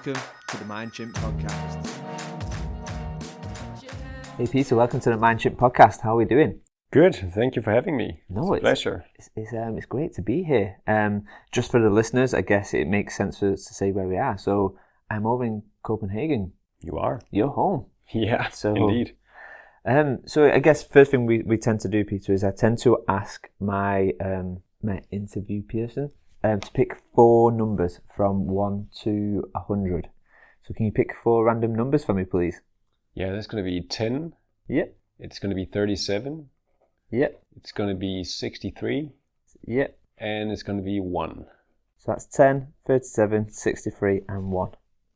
Welcome to the Mind Chimp Podcast. Hey Peter, welcome to the Mind Chimp Podcast. How are we doing? Good, thank you for having me. It's a pleasure. It's great to be here. Just for the listeners, I guess it makes sense for us to say where we are. So I'm over in Copenhagen. You are? You're home. Yeah, indeed. So I guess first thing we tend to do, Peter, is I tend to ask my interview person to pick 4 numbers from 1 to 100. So can you pick 4 random numbers for me, please? Yeah, that's going to be 10. Yep. It's going to be 37. Yep. It's going to be 63. Yep. And it's going to be 1. So that's 10, 37, 63 and 1.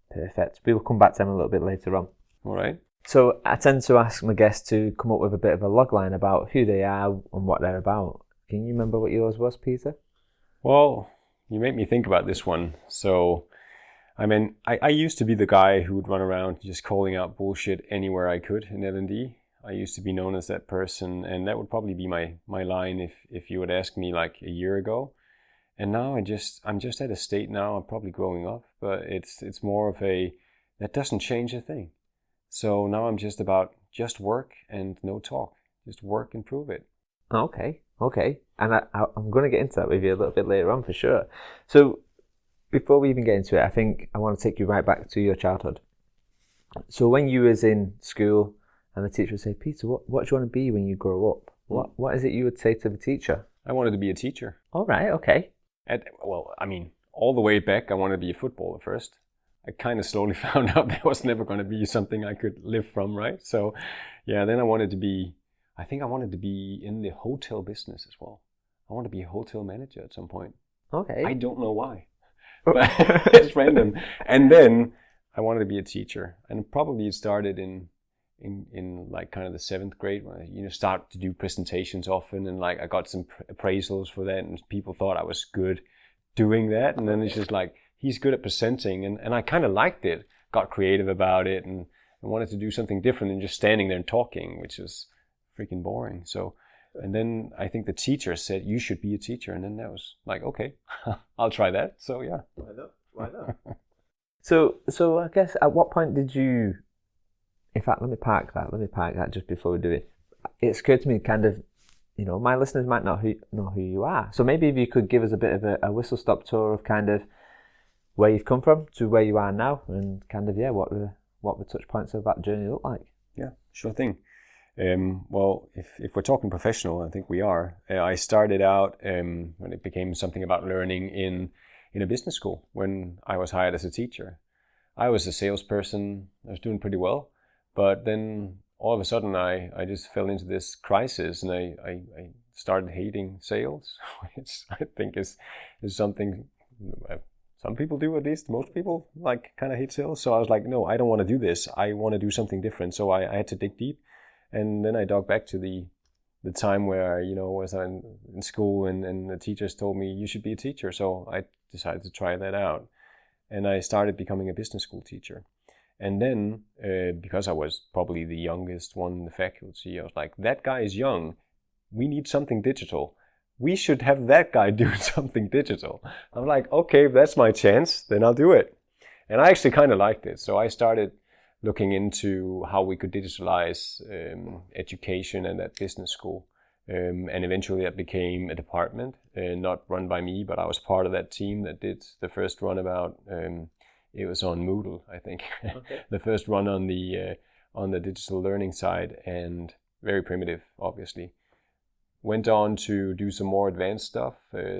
Perfect. We will come back to them a little bit later on. All right. So I tend to ask my guests to come up with a bit of a logline about who they are and what they're about. Can you remember what yours was, Peter? Well, you made me think about this one. So, I mean, I used to be the guy who would run around just calling out bullshit anywhere I could in L&D. I used to be known as that person, and that would probably be my line if you would ask me like a year ago. And now I'm just at a state now, I'm probably growing up, but it's more of a, that doesn't change a thing. So now I'm just about just work and no talk. Just work and prove it. Okay. And I'm going to get into that with you a little bit later on for sure. So before we even get into it, I think I want to take you right back to your childhood. So when you was in school and the teacher would say, Peter, what do you want to be when you grow up? What is it you would say to the teacher? I wanted to be a teacher. All right, okay. All the way back, I wanted to be a footballer first. I kind of slowly found out that was never going to be something I could live from, right? So, yeah, then I wanted to be in the hotel business as well. I want to be a hotel manager at some point. Okay. I don't know why, but it's random. And then I wanted to be a teacher, and probably it started in like kind of the 7th grade when I start to do presentations often, and like I got some appraisals for that, and people thought I was good doing that. And then it's just like, he's good at presenting, and I kind of liked it. Got creative about it, and wanted to do something different than just standing there and talking, which was freaking boring. So, and then I think the teacher said, you should be a teacher. And then that was like, okay, I'll try that. So yeah. Why not? So I guess at what point did you, in fact, let me park that just before we do it. It occurred to me kind of, my listeners might not know who you are. So maybe if you could give us a bit of a whistle-stop tour of kind of where you've come from to where you are now, and kind of, what the touch points of that journey look like. Yeah, sure thing. Well, if we're talking professional, I think we are. I started out when it became something about learning in a business school when I was hired as a teacher. I was a salesperson. I was doing pretty well, but then all of a sudden I just fell into this crisis, and I started hating sales, which I think is something some people do, at least. Most people like kind of hate sales. So I was like, no, I don't want to do this. I want to do something different. So I had to dig deep. And then I dug back to the time where, I was in school and the teachers told me you should be a teacher. So I decided to try that out. And I started becoming a business school teacher. And then, because I was probably the youngest one in the faculty, I was like, that guy is young. We need something digital. We should have that guy doing something digital. I'm like, okay, if that's my chance, then I'll do it. And I actually kind of liked it. So I started looking into how we could digitalize education and that business school. And eventually that became a department, not run by me, but I was part of that team that did the first runabout. It was on Moodle, I think. Okay. The first run on the digital learning side, and very primitive, obviously. Went on to do some more advanced stuff,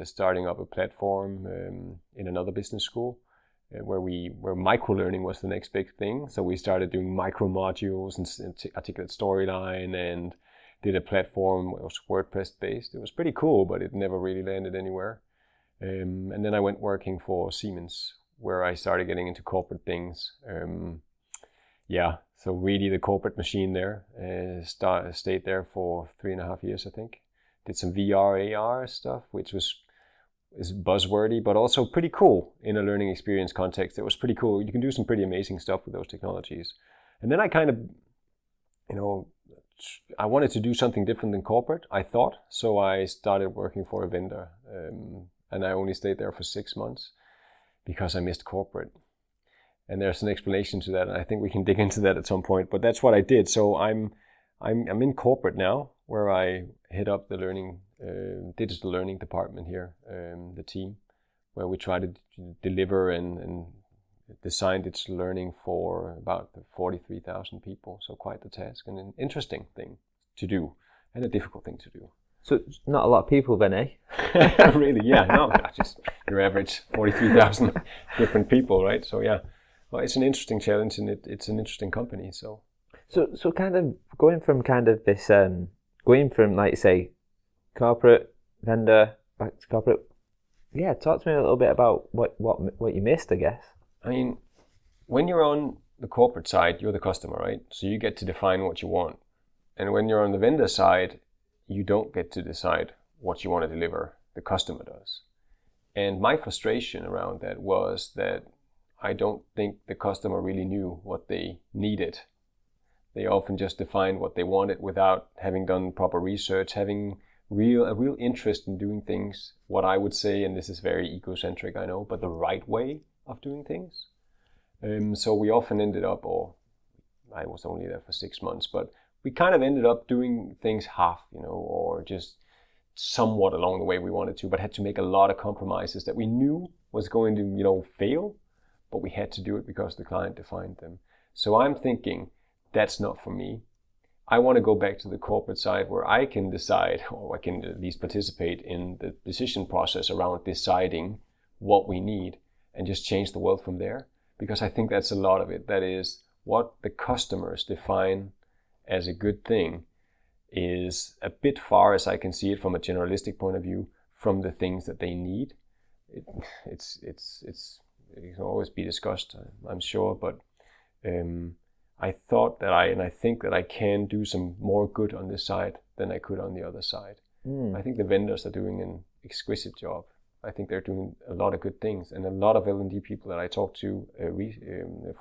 starting up a platform in another business school. Where micro-learning was the next big thing. So we started doing micro-modules and articulate storyline, and did a platform that was WordPress-based. It was pretty cool, but it never really landed anywhere. And then I went working for Siemens, where I started getting into corporate things. So really the corporate machine there. Stayed there for 3.5 years, I think. Did some VR, AR stuff, which is buzzwordy, but also pretty cool in a learning experience context. It was pretty cool. You can do some pretty amazing stuff with those technologies. And then I kind of, I wanted to do something different than corporate, I thought. So I started working for a vendor. And I only stayed there for 6 months because I missed corporate. And there's an explanation to that, and I think we can dig into that at some point. But that's what I did. So I'm in corporate now, where I head up the digital learning department here, the team, where we try to deliver and design digital learning for about 43,000 people. So quite the task, and an interesting thing to do, and a difficult thing to do. So not a lot of people then, eh? Really, yeah. No, just your average 43,000 different people, right? So yeah. Well, it's an interesting challenge, and it's an interesting company. So kind of going from kind of this, going from, like you say, corporate vendor back to corporate. Yeah, talk to me a little bit about what you missed, I guess. I mean, when you're on the corporate side, you're the customer, right? So you get to define what you want, and when you're on the vendor side, you don't get to decide what you want to deliver. The customer does. And my frustration around that was that I don't think the customer really knew what they needed. They often just defined what they wanted without having done proper research, having a real interest in doing things, what I would say, and this is very egocentric, I know, but the right way of doing things. So we often ended up, or I was only there for 6 months, but we kind of ended up doing things half, or just somewhat along the way we wanted to, but had to make a lot of compromises that we knew was going to, fail, but we had to do it because the client defined them. So I'm thinking, that's not for me. I want to go back to the corporate side where I can decide, or I can at least participate in the decision process around deciding what we need and just change the world from there. Because I think that's a lot of it. That is what the customers define as a good thing is a bit far, as I can see it from a generalistic point of view, from the things that they need. It can always be discussed, I'm sure, but I thought that I think that I can do some more good on this side than I could on the other side. I think the vendors are doing an exquisite job. I think they're doing a lot of good things, and a lot of L&D people that I talk to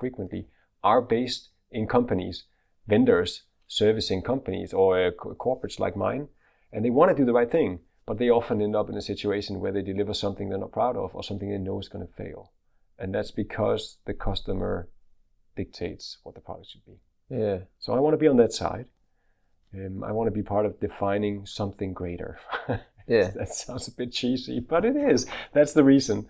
frequently are based in companies, vendors servicing companies or corporates like mine, and they want to do the right thing, but they often end up in a situation where they deliver something they're not proud of or something they know is going to fail. And that's because the customer dictates what the product should be. Yeah. So I want to be on that side. I want to be part of defining something greater. Yeah. That sounds a bit cheesy, but it is. That's the reason.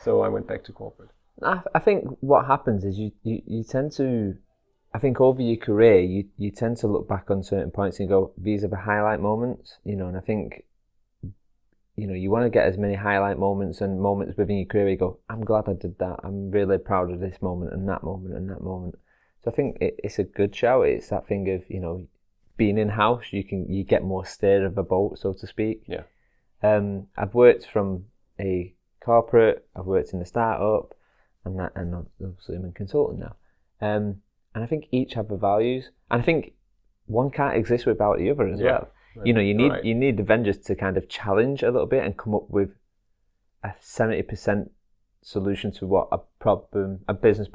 So I went back to corporate. I think what happens is you tend to, I think over your career, you tend to look back on certain points and go, these are the highlight moments, and I think, you want to get as many highlight moments and moments within your career where you go, I'm glad I did that. I'm really proud of this moment and that moment and that moment. So I think it's a good shout. It's that thing of, being in-house, you get more steer of a boat, so to speak. Yeah. I've worked from a corporate, I've worked in a startup, and obviously I'm a consultant now. And I think each have the values, and I think one can't exist without the other as well. Right. You need the vendors to kind of challenge a little bit and come up with a 70% solution to what a business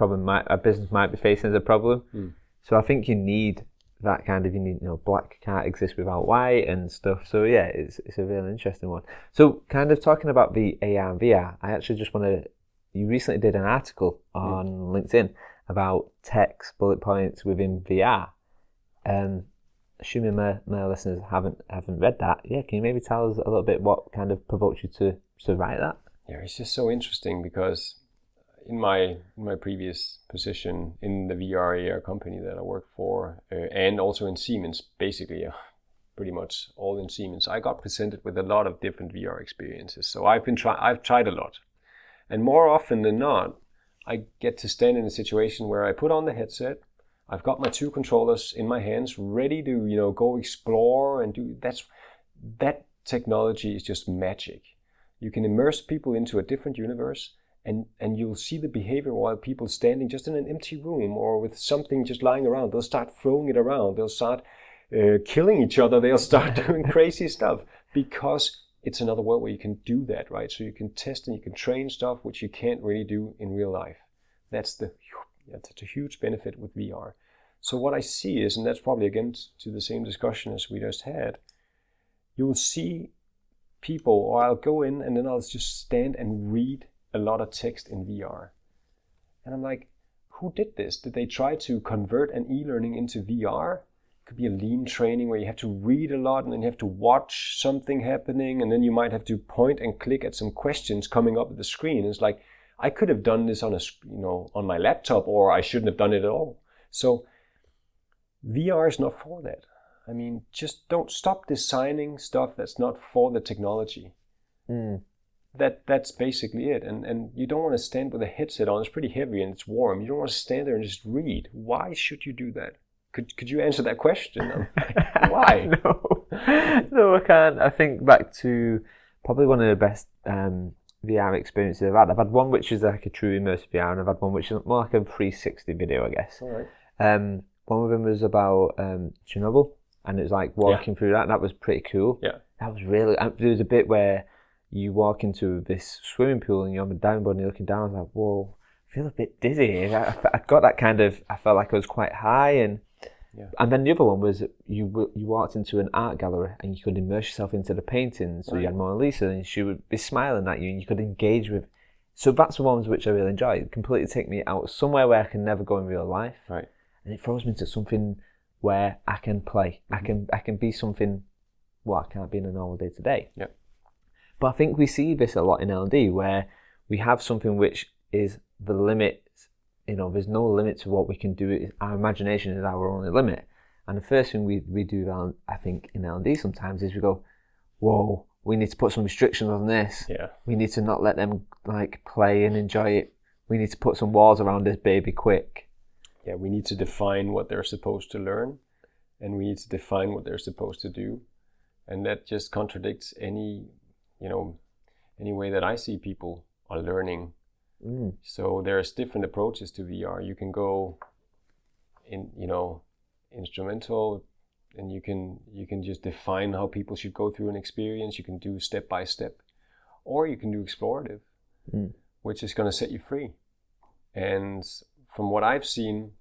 might be facing as a problem. So I think you need that kind of, black can't exist without white and stuff. So yeah, it's a really interesting one. So kind of talking about the AR and VR, I actually just you recently did an article on LinkedIn about text bullet points within VR. Assuming my listeners haven't read that, can you maybe tell us a little bit what kind of provoked you to write that? Yeah, it's just so interesting because in my previous position in the VR AR company that I worked for, and also in Siemens, basically pretty much all in Siemens, I got presented with a lot of different VR experiences. So I've tried a lot, and more often than not, I get to stand in a situation where I put on the headset. I've got my 2 controllers in my hands, ready to go explore and do. That technology is just magic. You can immerse people into a different universe, and you'll see the behavior while people standing just in an empty room or with something just lying around. They'll start throwing it around. They'll start killing each other. They'll start doing crazy stuff because it's another world where you can do that, right? So you can test and you can train stuff which you can't really do in real life. That's a huge benefit with VR. So what I see is, and that's probably again to the same discussion as we just had, you'll see people, or I'll go in and then I'll just stand and read a lot of text in VR. And I'm like, who did this? Did they try to convert an e-learning into VR? It could be a lean training where you have to read a lot and then you have to watch something happening, and then you might have to point and click at some questions coming up at the screen. It's like, I could have done this on on my laptop, or I shouldn't have done it at all. So VR is not for that. I mean, just don't stop designing stuff that's not for the technology. That's basically it. And you don't want to stand with a headset on. It's pretty heavy and it's warm. You don't want to stand there and just read. Why should you do that? Could you answer that question? Why? No, I can't. I think back to probably one of the best VR experiences I've had. I've had one which is like a true immersive VR, and I've had one which is more like a 360 video, I guess. All right. One of them was about Chernobyl, and it was like walking through that. That was pretty cool. Yeah. That was really. There was a bit where you walk into this swimming pool and you're on the diving board and you're looking down. I was like, whoa, I feel a bit dizzy. I got that kind of. I felt like I was quite high, and then the other one was you walked into an art gallery and you could immerse yourself into the paintings. So you had Mona Lisa and she would be smiling at you and you could engage with. So that's the ones which I really enjoy. It completely take me out somewhere where I can never go in real life. Right. And it throws me into something where I can play. I can be something. Well, I can't be in a normal day to day. Yeah. But I think we see this a lot in L&D where we have something which is the limit. There's no limit to what we can do. Our imagination is our only limit. And the first thing we do, I think, in L&D sometimes is we go, whoa, we need to put some restrictions on this. Yeah. We need to not let them like play and enjoy it. We need to put some walls around this baby quick. Yeah, we need to define what they're supposed to learn, and we need to define what they're supposed to do. And that just contradicts any way that I see people are learning. So there's different approaches to VR. You can go in, instrumental, and you can just define how people should go through an experience. You can do step by step, or you can do explorative, which is going to set you free. And from what I've seen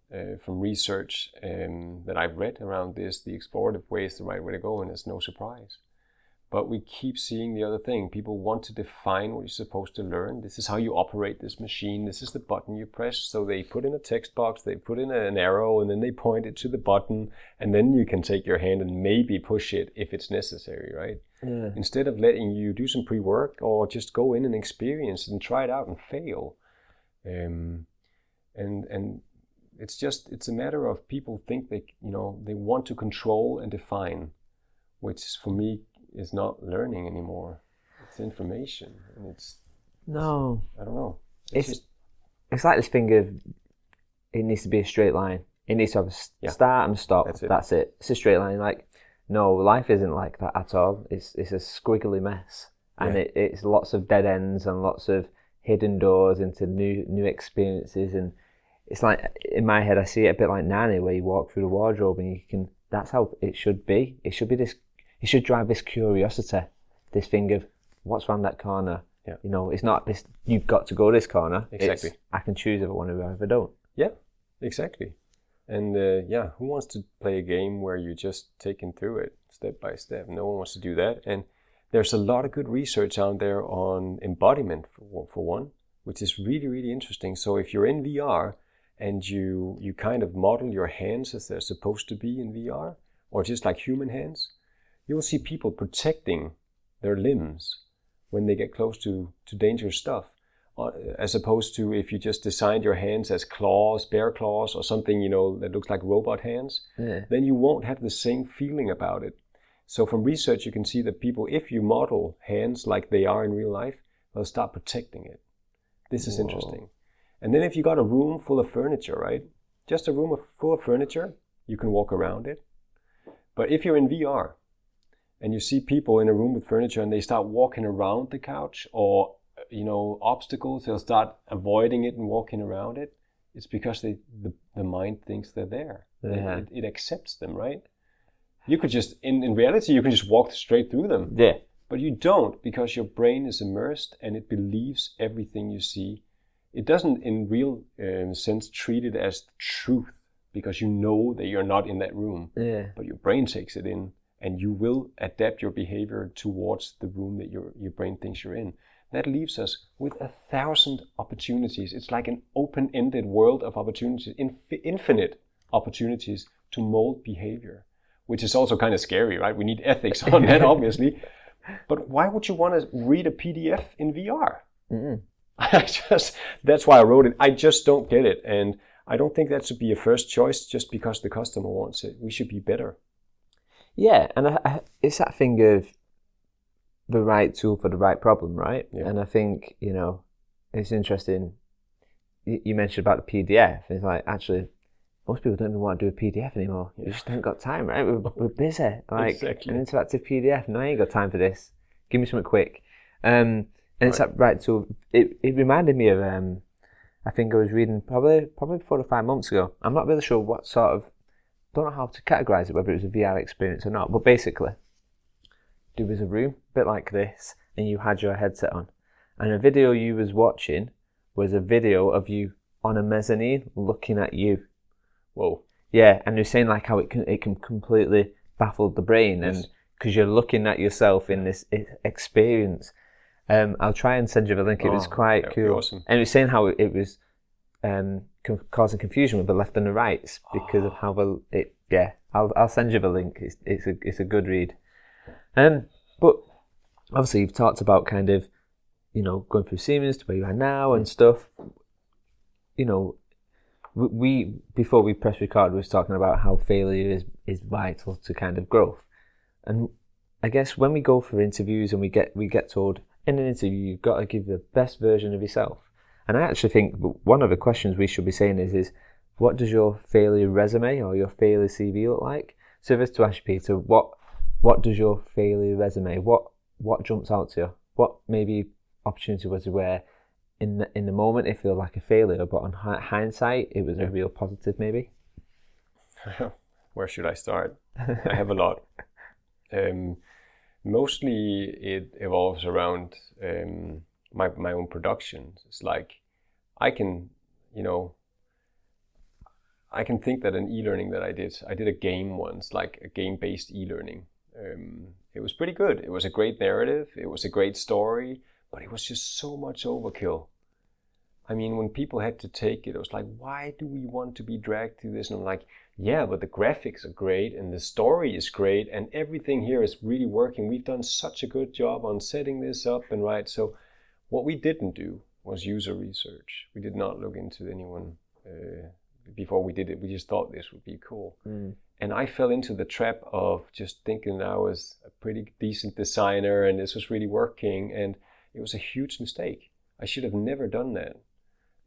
from research that I've read around this, the explorative way is the right way to go, and it's no surprise. But we keep seeing the other thing. People want to define what you're supposed to learn. This is how you operate this machine. This is the button you press. So they put in a text box, they put in an arrow, and then they point it to the button, and then you can take your hand and maybe push it if it's necessary, right? Yeah. Instead of letting you do some pre-work or just go in and experience and try it out and fail. And it's a matter of people think they want to control and define, which for me is not learning anymore. It's information, and I don't know. It's like this thing of it needs to be a straight line. It needs to have a start and a stop. That's it. It's a straight line. Like, no, life isn't like that at all. It's a squiggly mess, and it's lots of dead ends and lots of hidden doors into new experiences. And it's like, in my head, I see it a bit like Nanny, where you walk through the wardrobe and you can. That's how it should be. It should be this. It should drive this curiosity, this thing of what's around that corner. Yeah. It's not this, you've got to go this corner. Exactly. I can choose if I want to or if I don't. Yeah, exactly. And who wants to play a game where you're just taking through it step by step? No one wants to do that. And there's a lot of good research out there on embodiment, for one, which is really, really interesting. So if you're in VR and you kind of model your hands as they're supposed to be in VR, or just like human hands, you'll see people protecting their limbs when they get close to dangerous stuff, as opposed to if you just designed your hands as claws, bear claws, or something that looks like robot hands, then you won't have the same feeling about it. So from research, you can see that people, if you model hands like they are in real life, they'll start protecting it. This is interesting. And then if you got a room full of furniture, right? Just a room full of furniture, you can walk around it. But if you're in VR, and you see people in a room with furniture and they start walking around the couch or, obstacles, they'll start avoiding it and walking around it. It's because the mind thinks they're there. Yeah. It accepts them, right? You could just, in reality, you can just walk straight through them. Yeah. But you don't, because your brain is immersed and it believes everything you see. It doesn't, in real sense, treat it as truth, because you know that you're not in that room. Yeah. But your brain takes it in. And you will adapt your behavior towards the room that your brain thinks you're in. that leaves us with 1,000 opportunities. It's like an open-ended world of opportunities, infinite opportunities to mold behavior, which is also kind of scary, right? We need ethics on that, obviously. But why would you want to read a PDF in VR? Mm-mm. That's why I wrote it. I just don't get it. And I don't think that should be a first choice just because the customer wants it. We should be better. Yeah, and it's that thing of the right tool for the right problem, right? Yeah. And I think, it's interesting. You mentioned about the PDF. It's like, actually, most people don't even want to do a PDF anymore. You just haven't got time, right? We're busy. Like, exactly. An interactive PDF. No, I ain't got time for this. Give me something quick. And it's that right tool. It reminded me of, I think I was reading probably 4 or 5 months ago. I'm not really sure what sort of, don't know how to categorize it, whether it was a VR experience or not, but basically there was a room a bit like this and you had your headset on, and a video you was watching was a video of you on a mezzanine looking at you. Whoa. Yeah, and you're saying like how it can completely baffle the brain, Yes. and because you're looking at yourself in this experience. I'll try and send you the link. It was quite cool. Awesome. And it was saying how it was causing confusion with the left and the rights because of how I'll send you the link. It's a good read. But obviously you've talked about kind of, going through Siemens to where you are now and stuff. We before we press record, we was talking about how failure is vital to kind of growth. And I guess when we go for interviews and we get told in an interview you've got to give the best version of yourself. And I actually think one of the questions we should be saying is what does your failure resume or your failure CV look like? So if it's to ask you, Peter, what does your failure resume, what jumps out to you? What maybe opportunity was it where in the moment it feels like a failure, but on hindsight it was a real positive maybe? Where should I start? I have a lot. Mostly it evolves around my own production. It's like I can think that an e-learning that I did a game once, like a game-based e-learning. It was pretty good. It was a great narrative. It was a great story, but it was just so much overkill. I mean, when people had to take it, it was like, why do we want to be dragged through this? And I'm like, yeah, but the graphics are great and the story is great and everything here is really working. We've done such a good job on setting this up and right. So what we didn't do was user research. We did not look into anyone before we did it. We just thought this would be cool. Mm. And I fell into the trap of just thinking I was a pretty decent designer and this was really working. And it was a huge mistake. I should have never done that.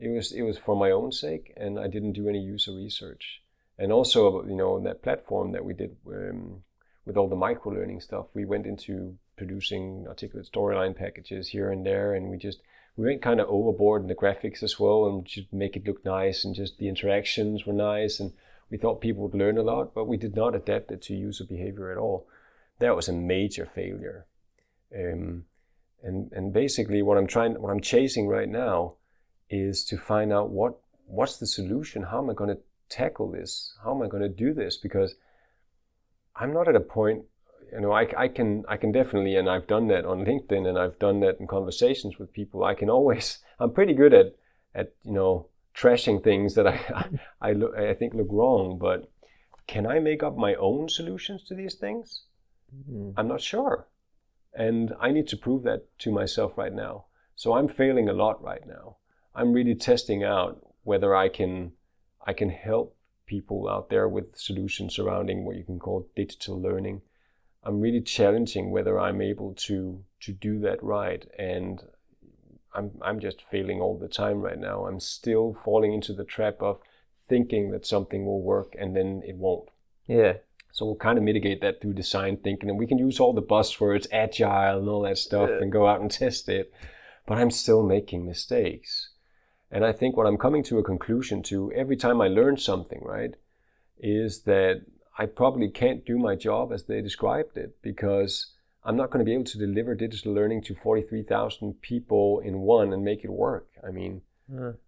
It was for my own sake, and I didn't do any user research. And also, that platform that we did with all the micro-learning stuff, we went into producing articulate storyline packages here and there, and we went kind of overboard in the graphics as well, and just make it look nice, and just the interactions were nice, and we thought people would learn a lot, but we did not adapt it to user behavior at all. That was a major failure. And basically, what I'm chasing right now is to find out what's the solution. How am I going to tackle this? How am I going to do this? Because I'm not at a point, I can definitely, and I've done that on LinkedIn and I've done that in conversations with people. I'm pretty good at trashing things that I think look wrong, but can I make up my own solutions to these things? Mm-hmm. I'm not sure. And I need to prove that to myself right now. So I'm failing a lot right now. I'm really testing out whether I can help people out there with solutions surrounding what you can call digital learning. I'm really challenging whether I'm able to do that right. And I'm just failing all the time right now. I'm still falling into the trap of thinking that something will work and then it won't. Yeah. So we'll kind of mitigate that through design thinking, and we can use all the buzzwords, agile and all that stuff, and go out and test it. But I'm still making mistakes. And I think what I'm coming to a conclusion to every time I learn something, right, is that I probably can't do my job as they described it, because I'm not going to be able to deliver digital learning to 43,000 people in one and make it work. I mean,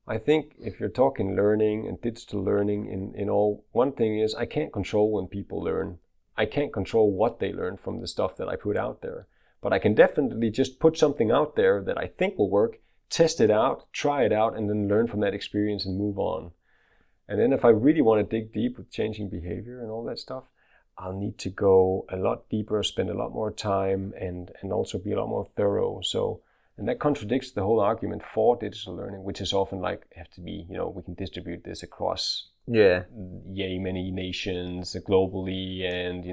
I think if you're talking learning and digital learning in all, one thing is I can't control when people learn. I can't control what they learn from the stuff that I put out there. But I can definitely just put something out there that I think will work, test it out, try it out, and then learn from that experience and move on. And then if I really want to dig deep with changing behavior and all that stuff, I'll need to go a lot deeper, spend a lot more time, and also be a lot more thorough. And that contradicts the whole argument for digital learning, which is often like, have to be, we can distribute this across yay many nations globally, and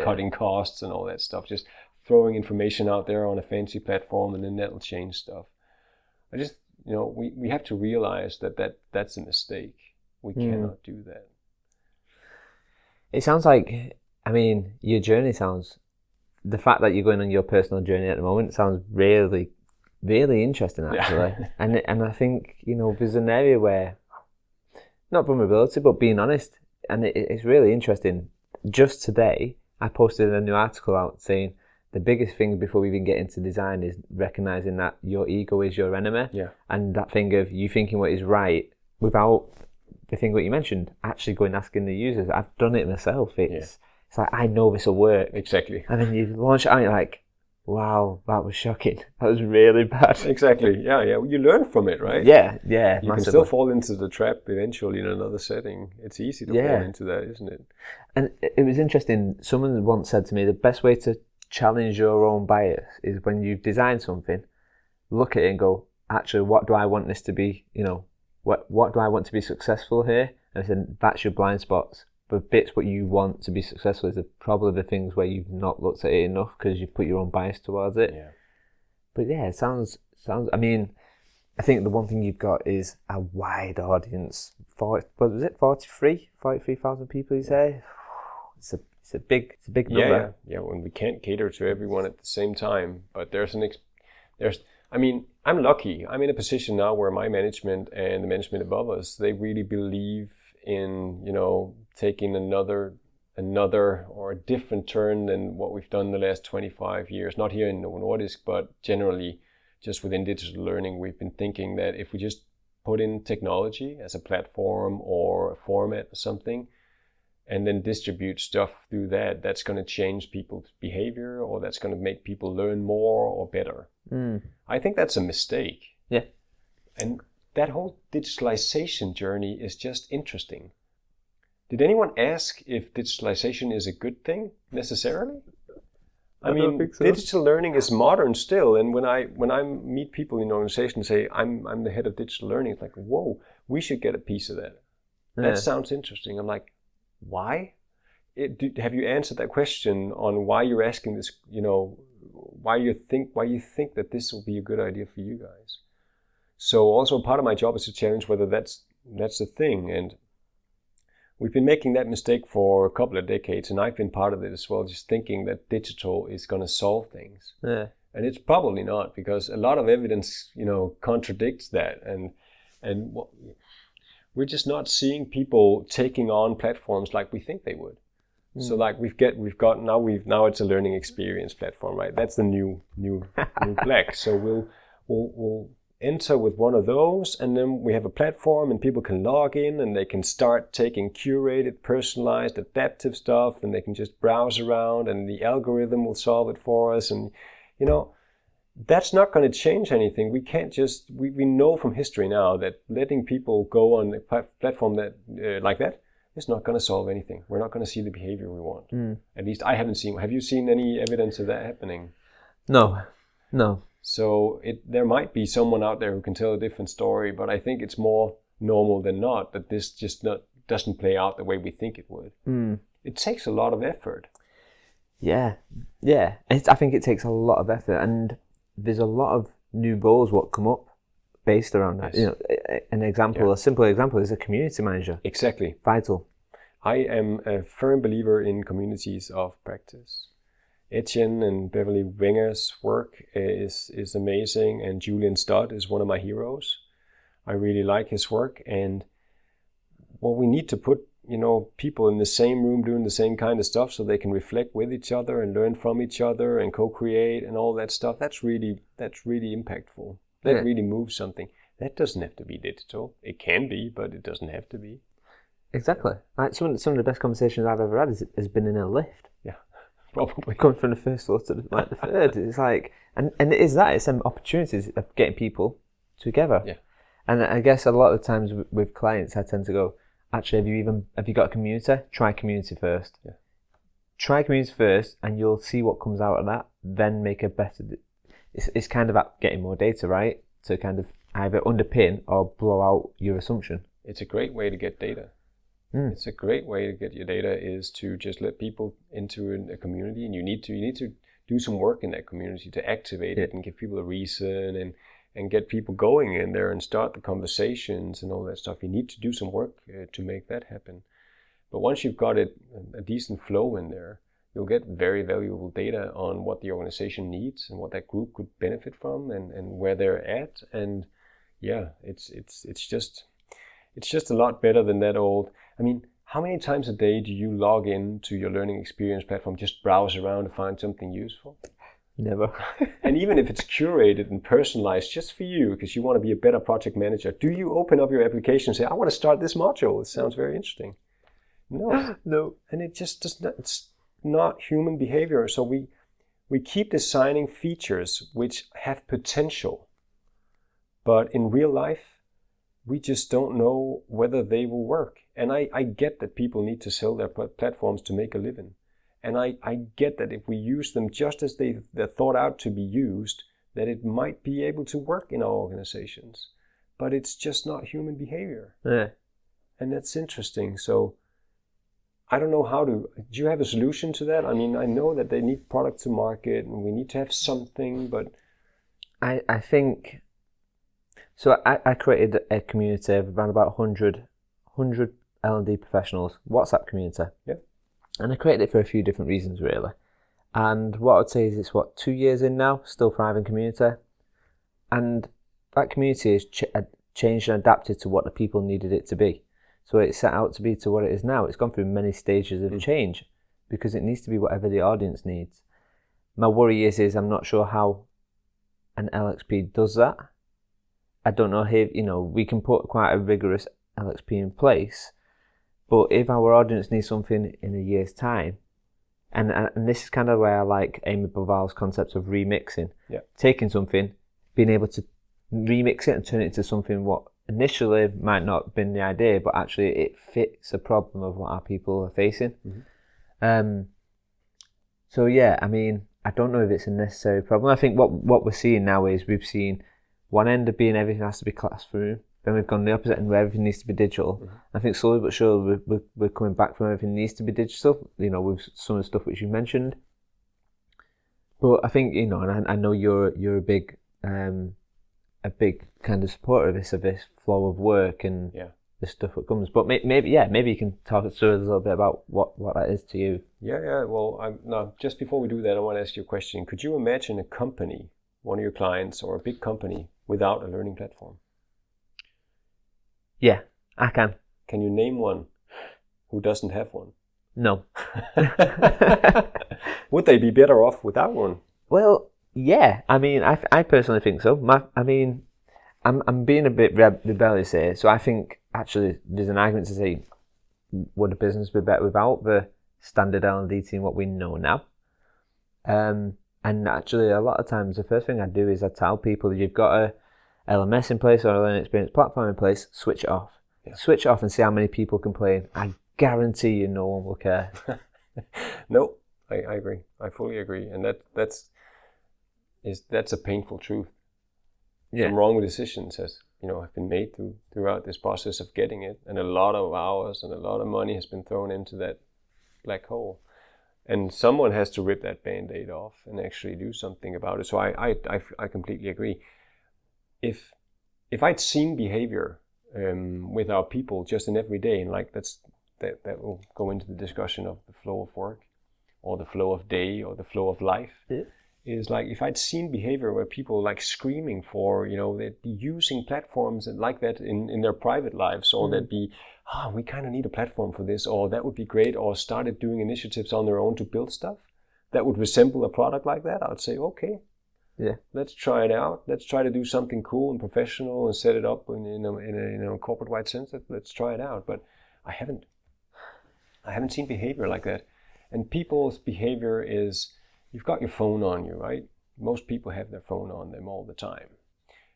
cutting costs and all that stuff. Just throwing information out there on a fancy platform, and then that'll change stuff. I just, we have to realize that's a mistake. We cannot do that. It sounds like, your journey the fact that you're going on your personal journey at the moment sounds really, really interesting, actually. Yeah. and I think, there's an area where, not vulnerability, but being honest, and it's really interesting. Just today, I posted a new article out saying the biggest thing before we even get into design is recognizing that your ego is your enemy. Yeah. And that thing of you thinking what is right without the thing what you mentioned, actually going asking the users. I've done it myself. It's like, I know this will work. Exactly. And then you launch it out and you're like, wow, that was shocking. That was really bad. Exactly. Yeah. You learn from it, right? Yeah. You massively. Can still fall into the trap eventually in another setting. It's easy to fall into that, isn't it? And it was interesting. Someone once said to me, the best way to challenge your own bias is when you've designed something, look at it and go, actually, what do I want this to be? What do I want to be successful here? And I said, that's your blind spots. The bits what you want to be successful is probably the things where you've not looked at it enough because you've put your own bias towards it. Yeah. But yeah, it sounds. I think the one thing you've got is a wide audience. 43,000 people, you say? It's a big number. Yeah. When we can't cater to everyone at the same time, but I'm lucky. I'm in a position now where my management and the management above us, they really believe in, taking another or a different turn than what we've done the last 25 years. Not here in Novo Nordisk, but generally just within digital learning, we've been thinking that if we just put in technology as a platform or a format or something, and then distribute stuff through that's going to change people's behavior, or that's going to make people learn more or better. I think that's a mistake. Yeah. And that whole digitalization journey is just interesting. Did anyone ask if digitalization is a good thing necessarily? I don't think so. Digital learning is modern still, and when I meet people in an organization and say I'm the head of digital learning, it's like, whoa, we should get a piece of that. Yeah. That sounds interesting. I'm like, why? Have you answered that question on why you're asking this? Why you think that this will be a good idea for you guys? So also part of my job is to challenge whether that's the thing. And we've been making that mistake for a couple of decades, and I've been part of it as well, just thinking that digital is going to solve things. Yeah. And it's probably not, because a lot of evidence, contradicts that. And we're just not seeing people taking on platforms like we think they would. So like now it's a learning experience platform, right? That's the new black. So we'll enter with one of those, and then we have a platform and people can log in and they can start taking curated, personalized, adaptive stuff, and they can just browse around and the algorithm will solve it for us. And that's not going to change anything. We can't just, we know from history now that letting people go on a platform that like that is not going to solve anything. We're not going to see the behavior we want. At least I haven't seen. Have you seen any evidence of that happening? No. So there might be someone out there who can tell a different story, but I think it's more normal than not that this just doesn't play out the way we think it would. It takes a lot of effort. Yeah. I think it takes a lot of effort, and there's a lot of new roles what come up based around that. Yes. A simple example is a community manager. Exactly. Vital. I am a firm believer in communities of practice. Etienne and Beverly Wenger's work is amazing, and Julian Stott is one of my heroes. I really like his work, and we need to put people in the same room doing the same kind of stuff so they can reflect with each other and learn from each other and co-create and all that stuff. That's really impactful. That really moves something. That doesn't have to be digital. It can be, but it doesn't have to be. Exactly. Like some of the best conversations I've ever had has been in a lift. Yeah. Probably. Coming from the first floor to the third. It's like, and it is that. It's some opportunities of getting people together. Yeah. And I guess a lot of the times with clients, I tend to go, actually, have you got a community? Try community first. Yeah. Try community first, and you'll see what comes out of that. Then make a better. It's kind of about getting more data, right? To kind of either underpin or blow out your assumption. It's a great way to get data. It's a great way to get your data is to just let people into a community, and you need to do some work in that community to activate it and give people a reason and get people going in there and start the conversations and all that stuff. You need to do some work to make that happen. But once you've got a decent flow in there, you'll get very valuable data on what the organization needs and what that group could benefit from and where they're at. And yeah, it's just a lot better than that old. I mean, how many times a day do you log in to your learning experience platform, just browse around to find something useful? Never. And even if it's curated and personalized just for you, because you want to be a better project manager, do you open up your application and say, I want to start this module? It sounds very interesting. No. No. And it just does not, it's not human behavior. So we keep designing features which have potential, but in real life, we just don't know whether they will work. And I get that people need to sell their platforms to make a living. And I get that if we use them just as they're thought out to be used, that it might be able to work in our organizations. But it's just not human behavior. Yeah. And that's interesting. So I don't know do you have a solution to that? I mean, I know that they need product to market and we need to have something, but I think... So I created a community of around about 100 L&D professionals, WhatsApp community. Yeah. And I created it for a few different reasons, really. And what I'd say is it's, 2 years in now, still thriving community. And that community has changed and adapted to what the people needed it to be. So it's set out to be to what it is now. It's gone through many stages of change because it needs to be whatever the audience needs. My worry is I'm not sure how an LXP does that. I don't know if, we can put quite a rigorous LXP in place, but if our audience needs something in a year's time, and this is kind of where I like Amy Boval's concept of remixing, taking something, being able to remix it and turn it into something what initially might not have been the idea, but actually it fits a problem of what our people are facing. So yeah, I mean, I don't know if it's a necessary problem. I think what we're seeing now is we've seen one end of being everything has to be classroom, then we've gone the opposite end where everything needs to be digital. I think slowly but surely we're coming back from everything needs to be digital, with some of the stuff which you mentioned. But I think, and I know you're a big kind of supporter of this flow of work and the stuff that comes. But maybe you can talk to us a little bit about what that is to you. Yeah. Well, just before we do that, I want to ask you a question. Could you imagine a company, one of your clients or a big company, without a learning platform? Yeah, I can. Can you name one who doesn't have one? No. Would they be better off without one? Well, yeah. I mean, I personally think so. I'm being a bit rebellious here, so I think actually there's an argument to say, would a business be better without the standard L&D team, what we know now? And actually, a lot of times, the first thing I do is I tell people that you've got a LMS in place or a learning experience platform in place, switch it off. Yeah. Switch it off and see how many people complain. I guarantee you no one will care. No, I agree. I fully agree. And that's a painful truth. Yeah. Some wrong decisions have been made throughout this process of getting it. And a lot of hours and a lot of money has been thrown into that black hole. And someone has to rip that Band-Aid off and actually do something about it. So I completely agree. If I'd seen behavior with our people just in every day, and that will go into the discussion of the flow of work, or the flow of day, or the flow of life, is like if I'd seen behavior where people like screaming for, they'd be using platforms and like that in their private lives, or they'd be, we kind of need a platform for this, or that would be great, or started doing initiatives on their own to build stuff that would resemble a product like that, I'd say, okay, let's try it out. Let's try to do something cool and professional and set it up in a corporate-wide sense. Let's try it out. But I haven't seen behavior like that. And people's behavior is, you've got your phone on you, right? Most people have their phone on them all the time.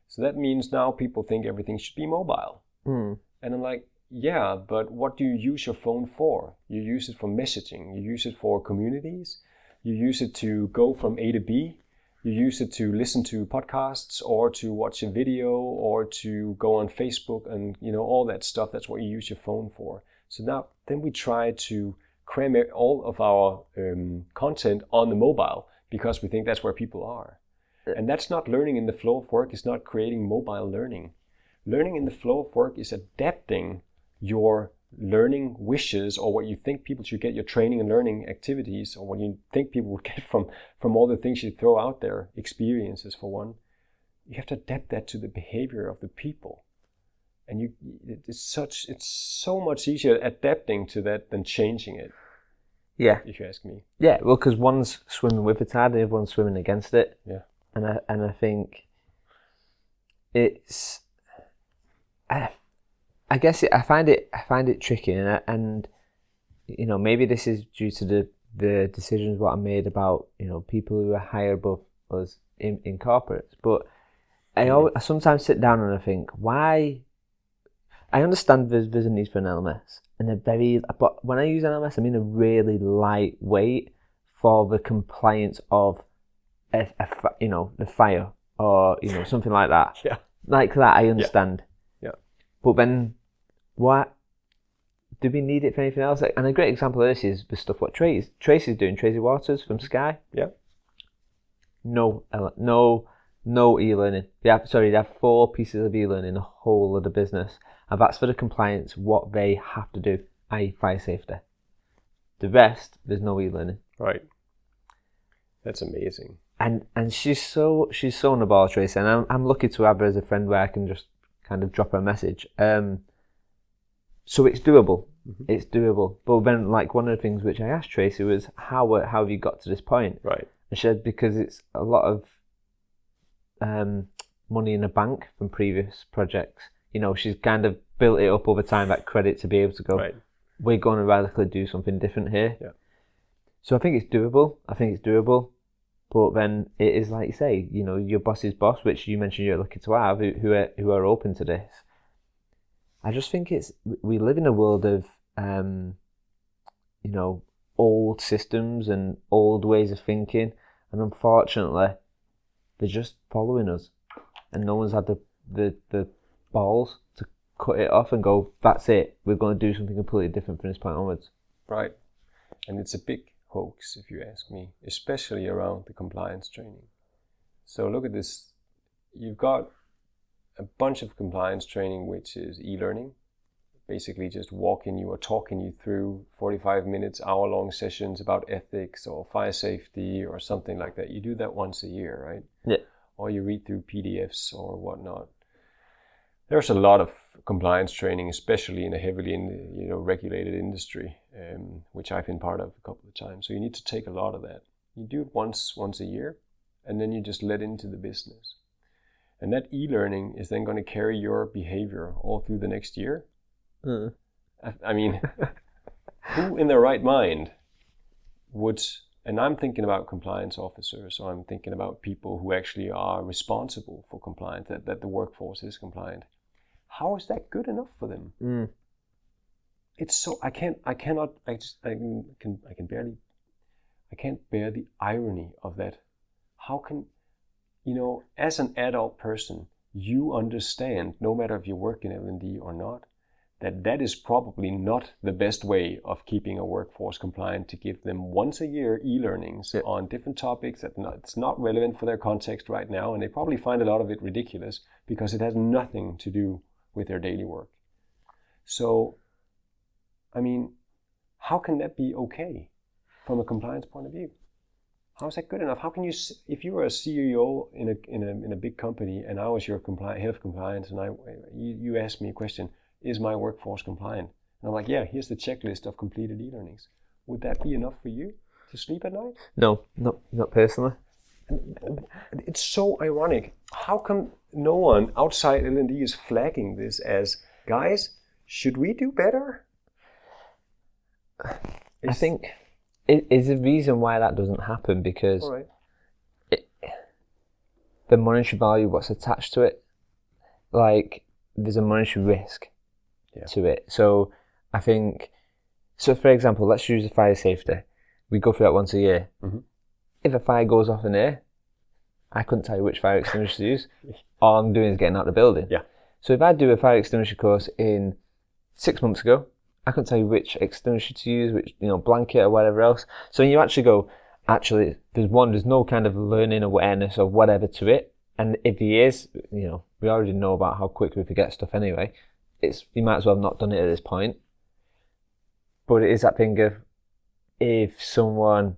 So that means now people think everything should be mobile. And I'm like, yeah, but what do you use your phone for? You use it for messaging. You use it for communities. You use it to go from A to B. You use it to listen to podcasts or to watch a video or to go on Facebook and, you know, all that stuff. That's what you use your phone for. So now, then we try to cram all of our content on the mobile because we think that's where people are. And that's not learning in the flow of work. It's not creating mobile learning. Learning in the flow of work is adapting your learning wishes, or what you think people should get, your training and learning activities, or what you think people would get from all the things you throw out there, experiences for one. You have to adapt that to the behavior of the people. And it's so much easier adapting to that than changing it. Yeah. If you ask me. Yeah, well, because one's swimming with the tide and everyone's swimming against it. Yeah. And I think it's, I guess I find it tricky, and you know, maybe this is due to the decisions what I made about, you know, people who are higher above us in corporates. But I sometimes sit down and I think, why? I understand there's a need for an LMS, and but when I use an LMS, I mean a really lightweight for the compliance of you know, the fire or, you know, something like that. Yeah. Like that, I understand. Yeah. But then, what do we need it for anything else? And a great example of this is the stuff what Tracy's doing. Tracy Waters from Sky. Yeah. No e-learning. They have 4 pieces of e-learning, the whole of the business, and that's for the compliance, what they have to do, i.e. fire safety. The rest, there's no e-learning. Right. That's amazing. And she's so on the ball, Tracy, and I'm lucky to have her as a friend where I can just kind of drop her a message. So it's doable. Mm-hmm. It's doable. But then, like, one of the things which I asked Tracy was, how have you got to this point? Right. And she said, because it's a lot of money in the bank from previous projects. You know, she's kind of built it up over time, that credit to be able to go, right, we're going to radically do something different here. Yeah. So I think it's doable. But then it is, like you say, you know, your boss's boss, which you mentioned you're lucky to have, who are open to this. I just think we live in a world of, you know, old systems and old ways of thinking, and unfortunately, they're just following us, and no one's had the balls to cut it off and go, that's it, we're going to do something completely different from this point onwards. Right, and it's a big hoax, if you ask me, especially around the compliance training. So look at this. You've got a bunch of compliance training which is e-learning, basically just walking you or talking you through 45 minutes, hour-long sessions about ethics or fire safety or something like that. You do that once a year, right? Yeah. Or you read through PDFs or whatnot. There's a lot of compliance training, especially in a heavily regulated industry, which I've been part of a couple of times. So you need to take a lot of that. You do it once a year, and then you just let into the business. And that e-learning is then going to carry your behavior all through the next year. I mean, who in their right mind would, and I'm thinking about compliance officers, or I'm thinking about people who actually are responsible for compliance, that the workforce is compliant. How is that good enough for them? It's so, I can't bear the irony of that. How can, you know, as an adult person, you understand, no matter if you work in L&D or not, that is probably not the best way of keeping a workforce compliant, to give them once a year e-learnings on different topics it's not relevant for their context right now, and they probably find a lot of it ridiculous because it has nothing to do with their daily work. So, I mean, how can that be okay from a compliance point of view? How is that good enough? How can you, if you were a CEO in a big company and I was your head of compliance, and you asked me a question, is my workforce compliant? And I'm like, yeah, here's the checklist of completed e-learnings. Would that be enough for you to sleep at night? No, not personally. And it's so ironic. How come no one outside L&D is flagging this as, guys, should we do better? I think is a reason why that doesn't happen, because All right. the monetary value, what's attached to it, like there's a monetary risk to it. So I think, so for example, let's use the fire safety. We go through that once a year. Mm-hmm. If a fire goes off in here, I couldn't tell you which fire extinguisher to use. All I'm doing is getting out of the building. Yeah. So if I do a fire extinguisher course in 6 months ago, I couldn't tell you which extinguisher to use, which, blanket or whatever else. So when you actually go, there's no kind of learning awareness or whatever to it. And if he is, we already know about how quick we forget stuff anyway. You might as well have not done it at this point. But it is that thing of, if someone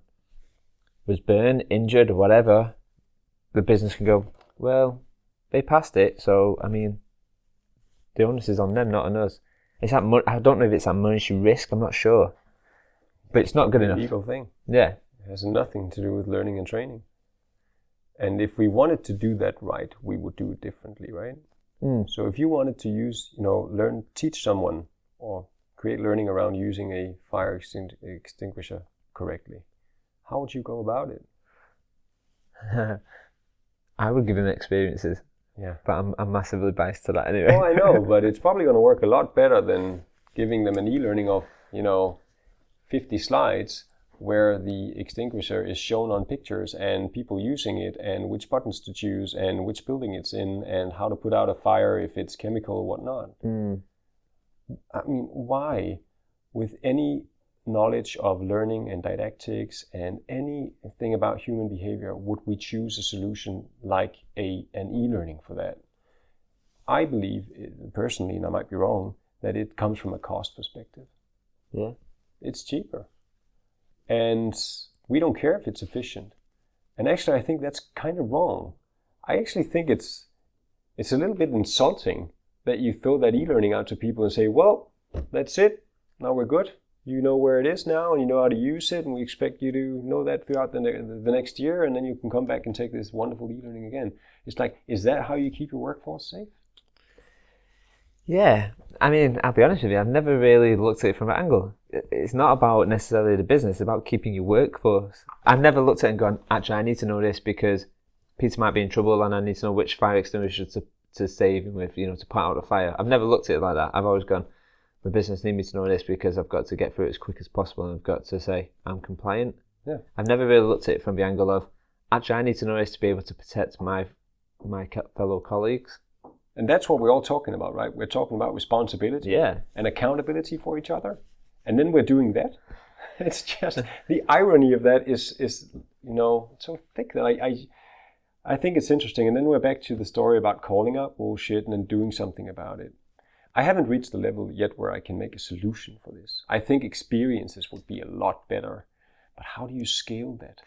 was burned, injured or whatever, the business can go, well, they passed it. So, I mean, the onus is on them, not on us. I don't know if it's that monetary risk, I'm not sure. But it's not good enough. It's a legal thing. Yeah. It has nothing to do with learning and training. And if we wanted to do that right, we would do it differently, right? So if you wanted to teach someone or create learning around using a fire extinguisher correctly, how would you go about it? I would give them experiences. Yeah. But I'm massively biased to that anyway. Oh, I know, but it's probably going to work a lot better than giving them an e-learning of, 50 slides where the extinguisher is shown on pictures and people using it and which buttons to choose and which building it's in and how to put out a fire if it's chemical or whatnot. I mean, why, with any knowledge of learning and didactics and anything about human behavior, would we choose a solution like an e-learning for that? I believe, personally, and I might be wrong, that it comes from a cost perspective. Yeah. It's cheaper. And we don't care if it's efficient. And actually, I think that's kind of wrong. I actually think it's a little bit insulting that you throw that e-learning out to people and say, well, that's it. Now we're good. You know where it is now and you know how to use it, and we expect you to know that throughout the next year, and then you can come back and take this wonderful e-learning again. It's like, is that how you keep your workforce safe? Yeah. I mean, I'll be honest with you, I've never really looked at it from that angle. It's not about necessarily the business, it's about keeping your workforce. I've never looked at it and gone, actually, I need to know this because Peter might be in trouble and I need to know which fire extinguisher to save him with, to put out a fire. I've never looked at it like that. I've always gone, my business need me to know this because I've got to get through it as quick as possible and I've got to say I'm compliant. Yeah. I've never really looked at it from the angle of, actually, I need to know this to be able to protect my fellow colleagues. And that's what we're all talking about, right? We're talking about responsibility and accountability for each other. And then we're doing that. It's just, the irony of that is so thick that I think it's interesting. And then we're back to the story about calling out bullshit and then doing something about it. I haven't reached the level yet where I can make a solution for this. I think experiences would be a lot better. But how do you scale that?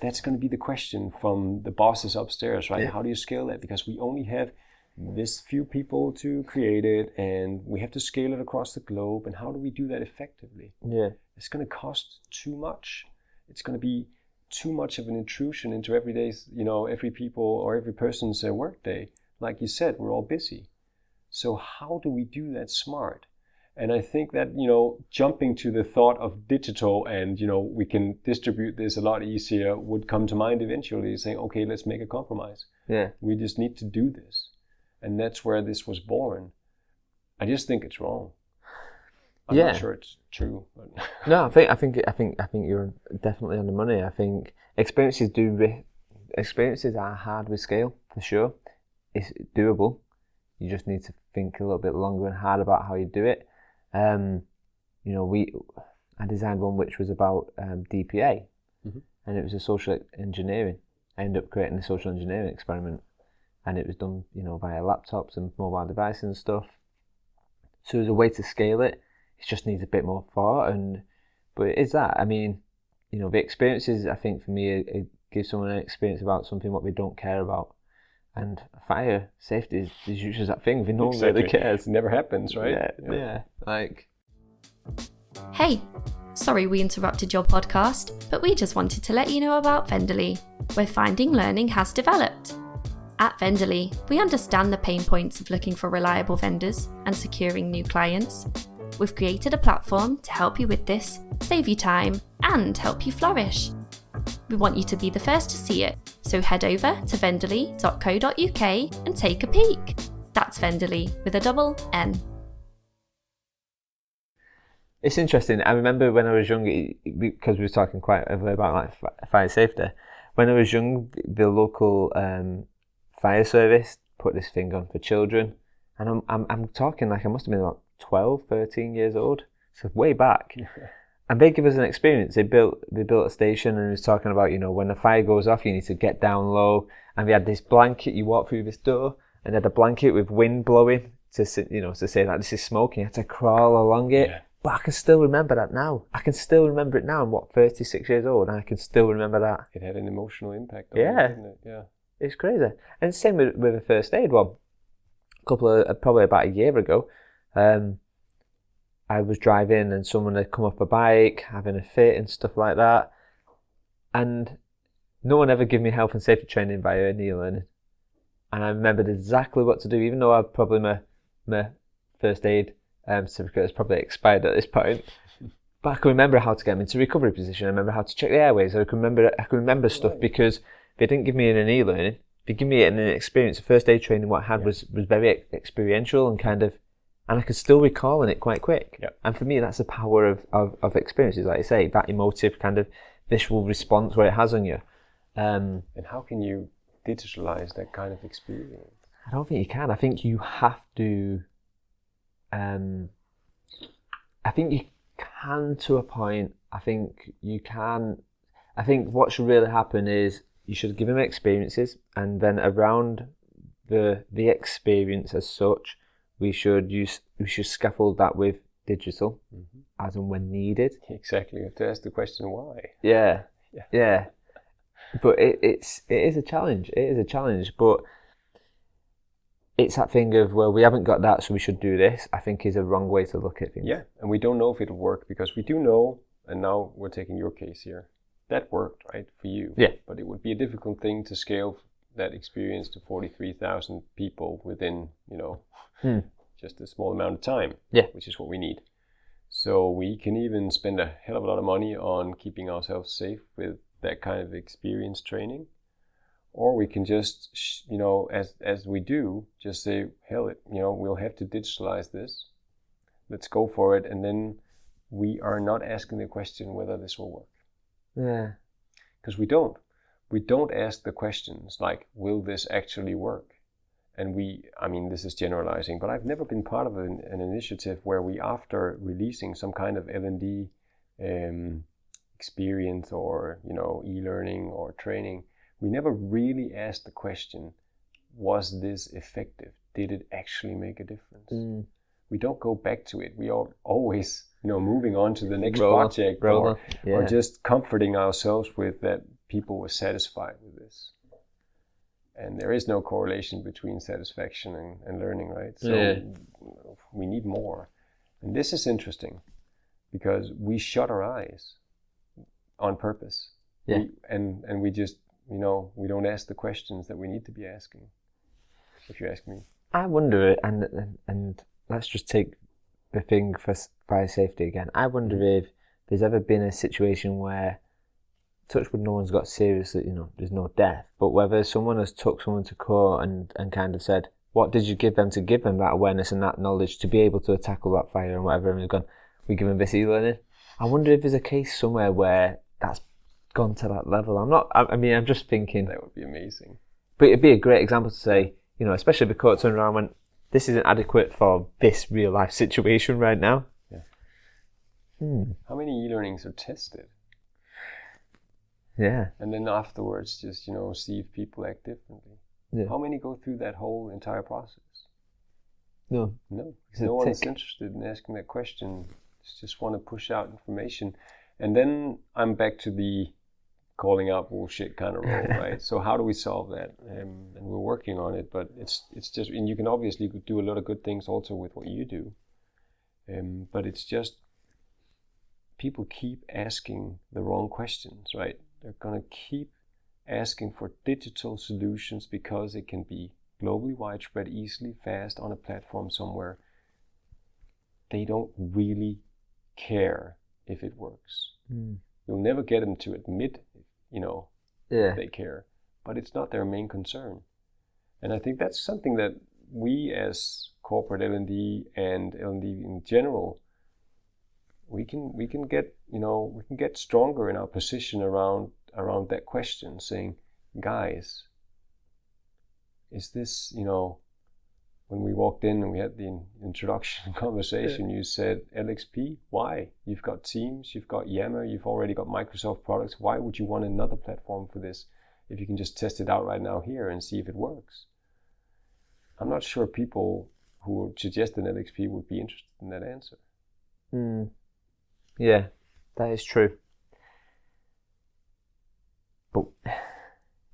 That's going to be the question from the bosses upstairs, right? Yeah. How do you scale that? Because we only have this few people to create it and we have to scale it across the globe. And how do we do that effectively? Yeah. It's going to cost too much. It's going to be too much of an intrusion into every people or every person's work day. Like you said, we're all busy. So how do we do that smart? And I think that, jumping to the thought of digital and, we can distribute this a lot easier would come to mind eventually, saying, okay, let's make a compromise. Yeah. We just need to do this. And that's where this was born. I just think it's wrong. I'm not sure it's true. But No, I think you're definitely on the money. I think experiences are hard with scale, for sure. It's doable. You just need to think a little bit longer and hard about how you do it. I designed one which was about DPA, and it was a social engineering. I ended up creating a social engineering experiment, and it was done, via laptops and mobile devices and stuff. So there's a way to scale it. It just needs a bit more thought, but it is that. I mean, the experiences. I think for me, it gives someone an experience about something what they don't care about. And fire safety is usually that thing. No one really cares. It never happens, right? Yeah. Hey, sorry we interrupted your podcast, but we just wanted to let you know about Vendorly, where finding learning has developed. At Vendorly, we understand the pain points of looking for reliable vendors and securing new clients. We've created a platform to help you with this, save you time, and help you flourish. We want you to be the first to see it, so head over to venderly.co.uk and take a peek. That's Venderly with a double N. It's interesting. I remember when I was young, because we were talking quite heavily about like fire safety. When I was young, the local fire service put this thing on for children, and I'm talking like I must have been about 12, 13 years old, so way back. And they give us an experience. They built a station, and it was talking about, you know, when the fire goes off, you need to get down low. And they had this blanket. You walk through this door, and they had a blanket with wind blowing to say that this is smoke. And you had to crawl along it. Yeah. But I can still remember that now. I can still remember it now. I'm 36 years old, and I can still remember that. It had an emotional impact on you, didn't it? Yeah. It's crazy. And same with the first aid one. Probably about a year ago, I was driving and someone had come off a bike, having a fit and stuff like that. And no one ever gave me health and safety training via e-learning. And I remembered exactly what to do, even though I've probably my first aid certificate has probably expired at this point. But I can remember how to get them into recovery position. I remember how to check the airways. I can remember stuff because they didn't give me it in an they give me it in an experience. The first aid training what I had was very experiential and kind of, and I could still recall it quite quick. Yep. And for me, that's the power of experiences, like I say, that emotive kind of visual response where it has on you. And how can you digitalize that kind of experience? I don't think you can. I think you have to. I think you can to a point. I think you can. I think what should really happen is you should give them experiences, and then around the experience as such, we should scaffold that with digital, as and when needed. Exactly. You have to ask the question why. Yeah. But it is a challenge. It is a challenge, but it's that thing of, well, we haven't got that, so we should do this, I think is a wrong way to look at things. Yeah, and we don't know if it'll work, because we do know, and now we're taking your case here, that worked, right, for you. Yeah. But it would be a difficult thing to scale that experience to 43,000 people within, just a small amount of time, which is what we need. So we can even spend a hell of a lot of money on keeping ourselves safe with that kind of experience training. Or we can just, as we do, just say, hell, we'll have to digitalize this. Let's go for it. And then we are not asking the question whether this will work. Yeah. Because we don't. We don't ask the questions like, will this actually work? And this is generalizing, but I've never been part of an initiative where we, after releasing some kind of L&D experience or, e-learning or training, we never really asked the question, was this effective? Did it actually make a difference? We don't go back to it. We are always, moving on to the next project or just comforting ourselves with that people were satisfied with this. And there is no correlation between satisfaction and learning, right? So we need more. And this is interesting because we shut our eyes on purpose. Yeah. And we just, we don't ask the questions that we need to be asking, if you ask me. I wonder, and let's just take the thing for fire safety again. I wonder if there's ever been a situation where, touch wood, no one's got seriously, there's no death, but whether someone has took someone to court and kind of said, what did you give them to give them that awareness and that knowledge to be able to tackle that fire and whatever, and we've gone, we give them this e-learning. I wonder if there's a case somewhere where that's gone to that level. I'm just thinking. That would be amazing. But it'd be a great example to say, especially if the court turned around and went, this isn't adequate for this real life situation right now. Yeah. How many e-learnings are tested? Yeah. And then afterwards, just, see if people act differently. Yeah. How many go through that whole entire process? No. No. No one is interested in asking that question. Just want to push out information. And then I'm back to the calling out bullshit kind of role, right? So how do we solve that? And we're working on it, but it's just, and you can obviously do a lot of good things also with what you do. But it's just, people keep asking the wrong questions, right? They're going to keep asking for digital solutions because it can be globally widespread, easily, fast on a platform somewhere. They don't really care if it works. You'll never get them to admit, Yeah. they care, but it's not their main concern. And I think that's something that we as corporate L&D and L&D in general, we can get stronger in our position around that question, saying, guys, is this, when we walked in and we had the introduction conversation, you said, LXP, why? You've got Teams, you've got Yammer, you've already got Microsoft products. Why would you want another platform for this if you can just test it out right now here and see if it works? I'm not sure people who would suggest an LXP would be interested in that answer. Yeah, that is true. But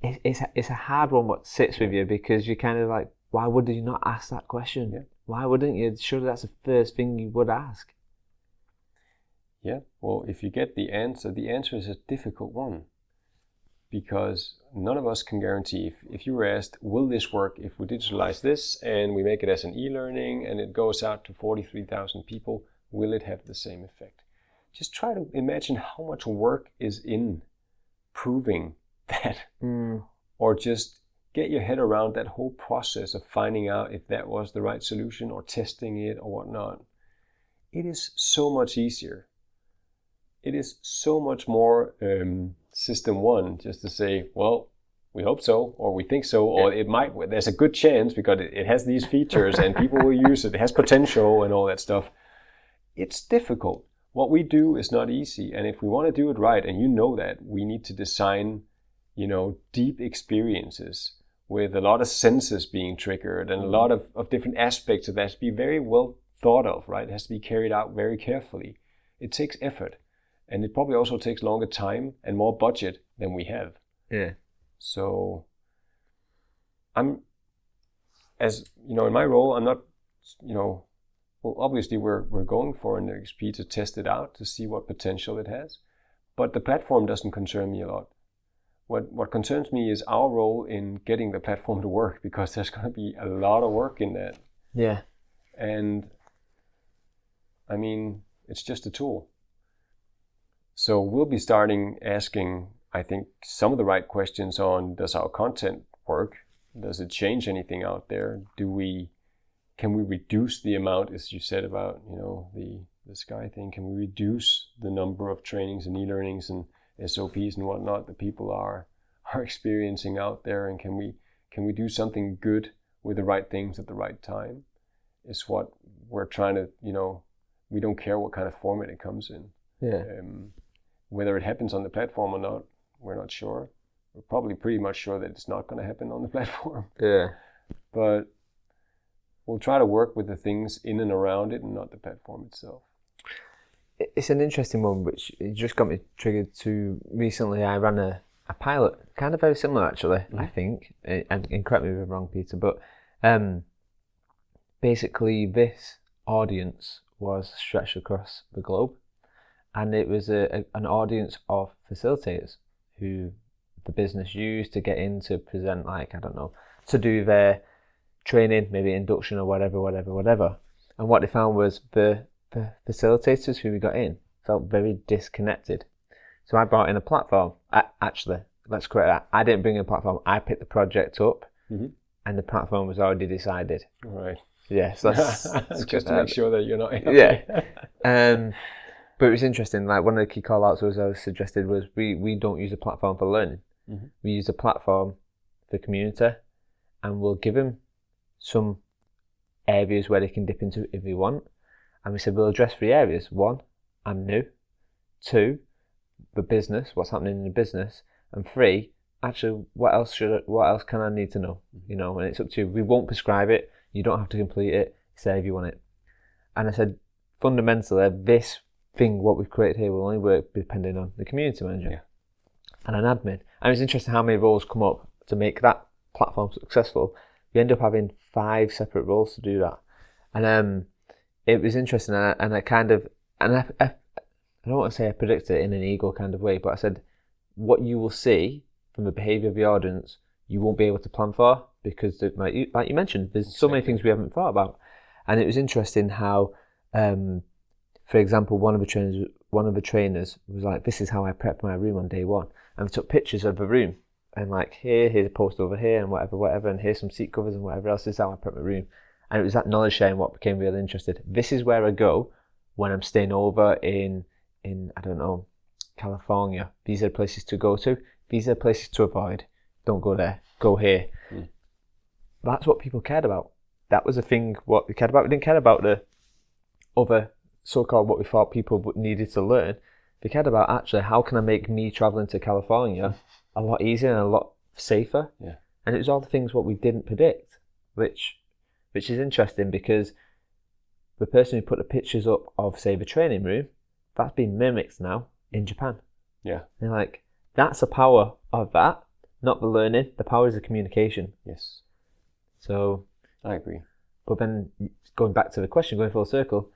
it's a hard one what sits with you, because you're kind of like, why would you not ask that question? Yeah. Why wouldn't you? Surely that's the first thing you would ask. Yeah, well, if you get the answer is a difficult one, because none of us can guarantee. If you were asked, will this work if we digitalize this and we make it as an e-learning and it goes out to 43,000 people, will it have the same effect? Just try to imagine how much work is in proving that, or just get your head around that whole process of finding out if that was the right solution or testing it or whatnot. It is so much easier. It is so much more system one just to say, well, we hope so, or we think so, or it might, there's a good chance because it has these features and people will use it, it has potential and all that stuff. It's difficult. What we do is not easy, and if we want to do it right, and that, we need to design, deep experiences with a lot of senses being triggered and a lot of different aspects of that has to be very well thought of, right? It has to be carried out very carefully. It takes effort, and it probably also takes longer time and more budget than we have. Yeah. So in my role, I'm not, well, obviously we're going for an XP to test it out, to see what potential it has. But the platform doesn't concern me a lot. What concerns me is our role in getting the platform to work, because there's going to be a lot of work in that. Yeah. And I mean, it's just a tool. So we'll be starting asking, I think, some of the right questions on, does our content work? Does it change anything out there? Can we reduce the amount, as you said about, the Sky thing, can we reduce the number of trainings and e-learnings and SOPs and whatnot that people are experiencing out there, and can we do something good with the right things at the right time? Is what we're trying to, we don't care what kind of format it comes in. Yeah. Whether it happens on the platform or not, we're not sure. We're probably pretty much sure that it's not going to happen on the platform. Yeah. But we'll try to work with the things in and around it and not the platform itself. It's an interesting one, which it just got me triggered to. Recently I ran a pilot, kind of very similar actually, I think, and correct me if I'm wrong, Peter, but basically this audience was stretched across the globe, and it was an audience of facilitators who the business used to get in to present, to do their training, maybe induction or whatever. And what they found was the facilitators who we got in felt very disconnected. So I brought in a platform. Let's correct that. I didn't bring in a platform. I picked the project up, and the platform was already decided. All right. Yes, that's just to make sure that you're not. Yeah. But it was interesting. Like, one of the key call-outs I suggested was we don't use a platform for learning. We use a platform for community, and we'll give them some areas where they can dip into if they want. And we said we'll address 3 areas. 1, I'm new. 2, the business, what's happening in the business. And 3, actually, what else can I need to know? And it's up to you. We won't prescribe it. You don't have to complete it. Say if you want it. And I said, fundamentally, this thing, what we've created here, will only work depending on the community manager and an admin. And it was interesting how many roles come up to make that platform successful. We end up having 5 separate roles to do that. And it was interesting, and I don't want to say I predicted it in an ego kind of way, but I said, what you will see from the behaviour of the audience, you won't be able to plan for, because like you mentioned, there's so many things we haven't thought about. And it was interesting how, for example, one of the trainers one of the trainers was like, this is how I prep my room on day one. And we took pictures of the room and like, here's a post over here and whatever, and here's some seat covers and whatever else. This is how I prep my room. And it was that knowledge sharing what became really interested. This is where I go when I'm staying over in I don't know, California. These are the places to go to. These are the places to avoid. Don't go there. Go here. That's what people cared about. That was the thing what we cared about. We didn't care about the other so-called what we thought people needed to learn. They cared about actually how can I make me traveling to California a lot easier and a lot safer. Yeah. And it was all the things what we didn't predict, which is interesting because the person who put the pictures up of, say, the training room, that's been mimicked now in Japan. Yeah. And like, that's the power of that, not the learning. The power is the communication. Yes. So I agree. But then going back to the question, going full circle,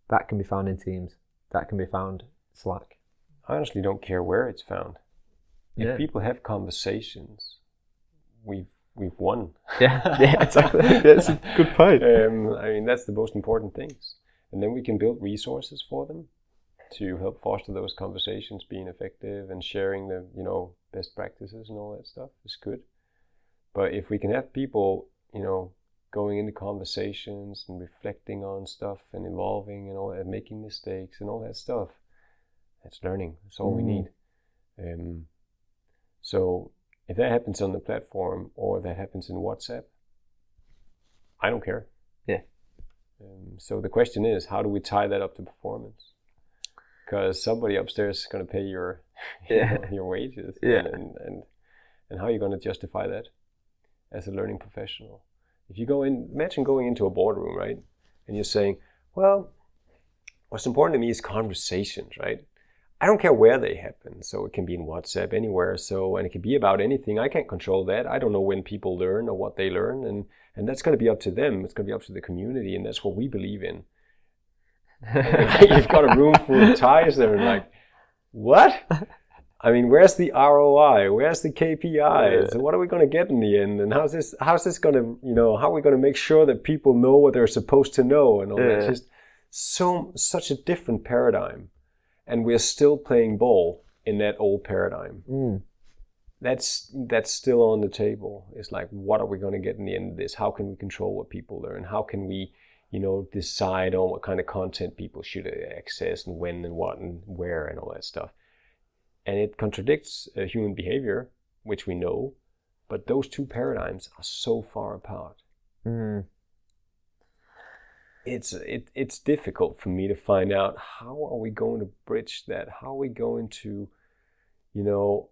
that can be found in Teams. That can be found Slack. I honestly don't care where it's found. Yeah. If people have conversations, we've won. Yeah, exactly. That's a good point. I mean, that's the most important things. And then we can build resources for them to help foster those conversations being effective and sharing the, best practices and all that stuff is good. But if we can have people, going into conversations and reflecting on stuff and evolving and all that, making mistakes and all that stuff, that's learning. That's all we need. So if that happens on the platform or if that happens in WhatsApp, I don't care. Yeah. So the question is, how do we tie that up to performance? Because somebody upstairs is going to pay your your wages. Yeah. And how are you going to justify that as a learning professional? If you imagine going into a boardroom, right? And you're saying, well, what's important to me is conversations, right? I don't care where they happen. So it can be in WhatsApp, anywhere. And it can be about anything. I can't control that. I don't know when people learn or what they learn. And that's going to be up to them. It's going to be up to the community. And that's what we believe in. You've got a room full of ties there and like, what? I mean, where's the ROI? Where's the KPIs? What are we going to get in the end? And how's this going to, how are we going to make sure that people know what they're supposed to know and all that? It's just such a different paradigm. And we're still playing ball in that old paradigm. That's still on the table. It's like, what are we going to get in the end of this? How can we control what people learn? How can we, decide on what kind of content people should access and when and what and where and all that stuff? And it contradicts human behavior, which we know, but those two paradigms are so far apart. It's difficult for me to find out how are we going to bridge that? How are we going to,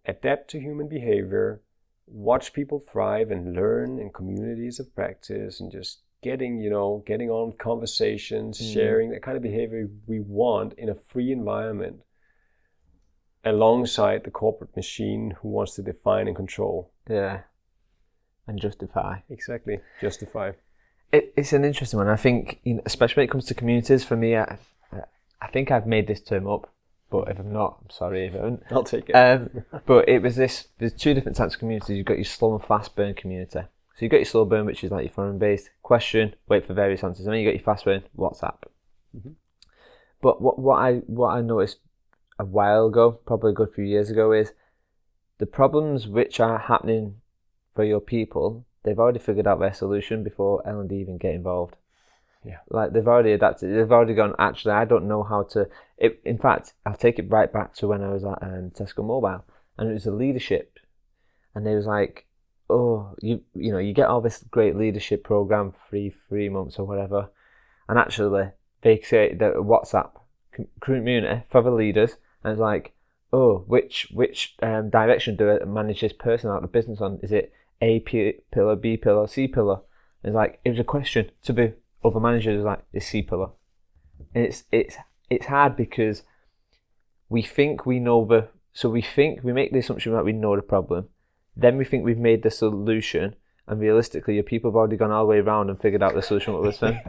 adapt to human behavior, watch people thrive and learn in communities of practice and just getting on with conversations, sharing that kind of behavior we want in a free environment alongside the corporate machine who wants to define and control. Yeah. And justify. Exactly. Justify. It's an interesting one. I think, especially when it comes to communities, for me, I think I've made this term up, but if I'm not, I'm sorry if I haven't. I'll take it. But it was there's two different types of communities. You've got your slow and fast burn community. So you've got your slow burn, which is like your forum based question, wait for various answers, and then you got your fast burn, WhatsApp. But what I noticed a while ago, probably a good few years ago, is the problems which are happening for your people, they've already figured out their solution before L&D even get involved. Yeah. Like they've already adapted. They've already gone, actually, I don't know how to... In fact, I'll take it right back to when I was at Tesco Mobile, and it was a leadership. And they was like, oh, you get all this great leadership program, 3 months or whatever. And actually, they say the WhatsApp community for the leaders, and it's like, oh, which direction do I manage this person out of business on? Is it A pillar, B pillar, C pillar? And it's like, it was a question to the other managers, like, it's C pillar. And it's hard because we think we know we make the assumption that we know the problem, then we think we've made the solution, and realistically your people have already gone all the way around and figured out the solution what was then.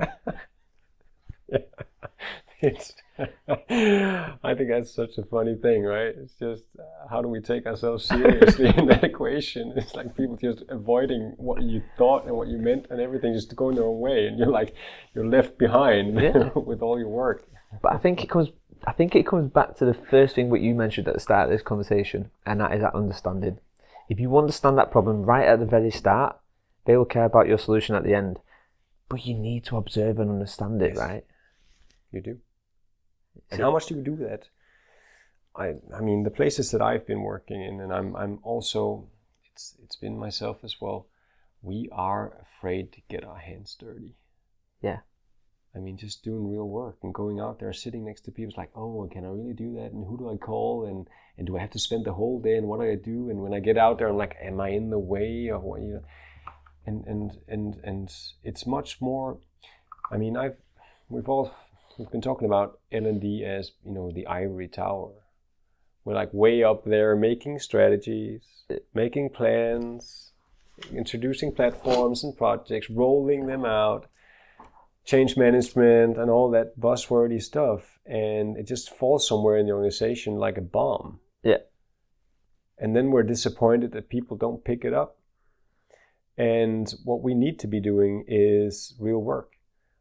I think that's such a funny thing, right? It's just, how do we take ourselves seriously in that equation? It's like people just avoiding what you thought and what you meant and everything, just going their own way, and you're left behind with all your work. But I think it comes I think it comes back to the first thing what you mentioned at the start of this conversation, and that is that understanding. If you understand that problem right at the very start, they will care about your solution at the end. But you need to observe and understand it, right? You do. And how much do you do that? I mean, the places that I've been working in, and I'm also, it's been myself as well, we are afraid to get our hands dirty. Yeah. I mean, just doing real work and going out there, sitting next to people, it's like, oh, can I really do that? And who do I call? And do I have to spend the whole day? And what do I do? And when I get out there, I'm like, am I in the way of what, you know? And it's much more. I mean, we've been talking about L&D as, you know, the ivory tower. We're like way up there, making strategies, making plans, introducing platforms and projects, rolling them out, change management and all that buzzwordy stuff, and it just falls somewhere in the organization like a bomb. Yeah. And then we're disappointed that people don't pick it up. And what we need to be doing is real work.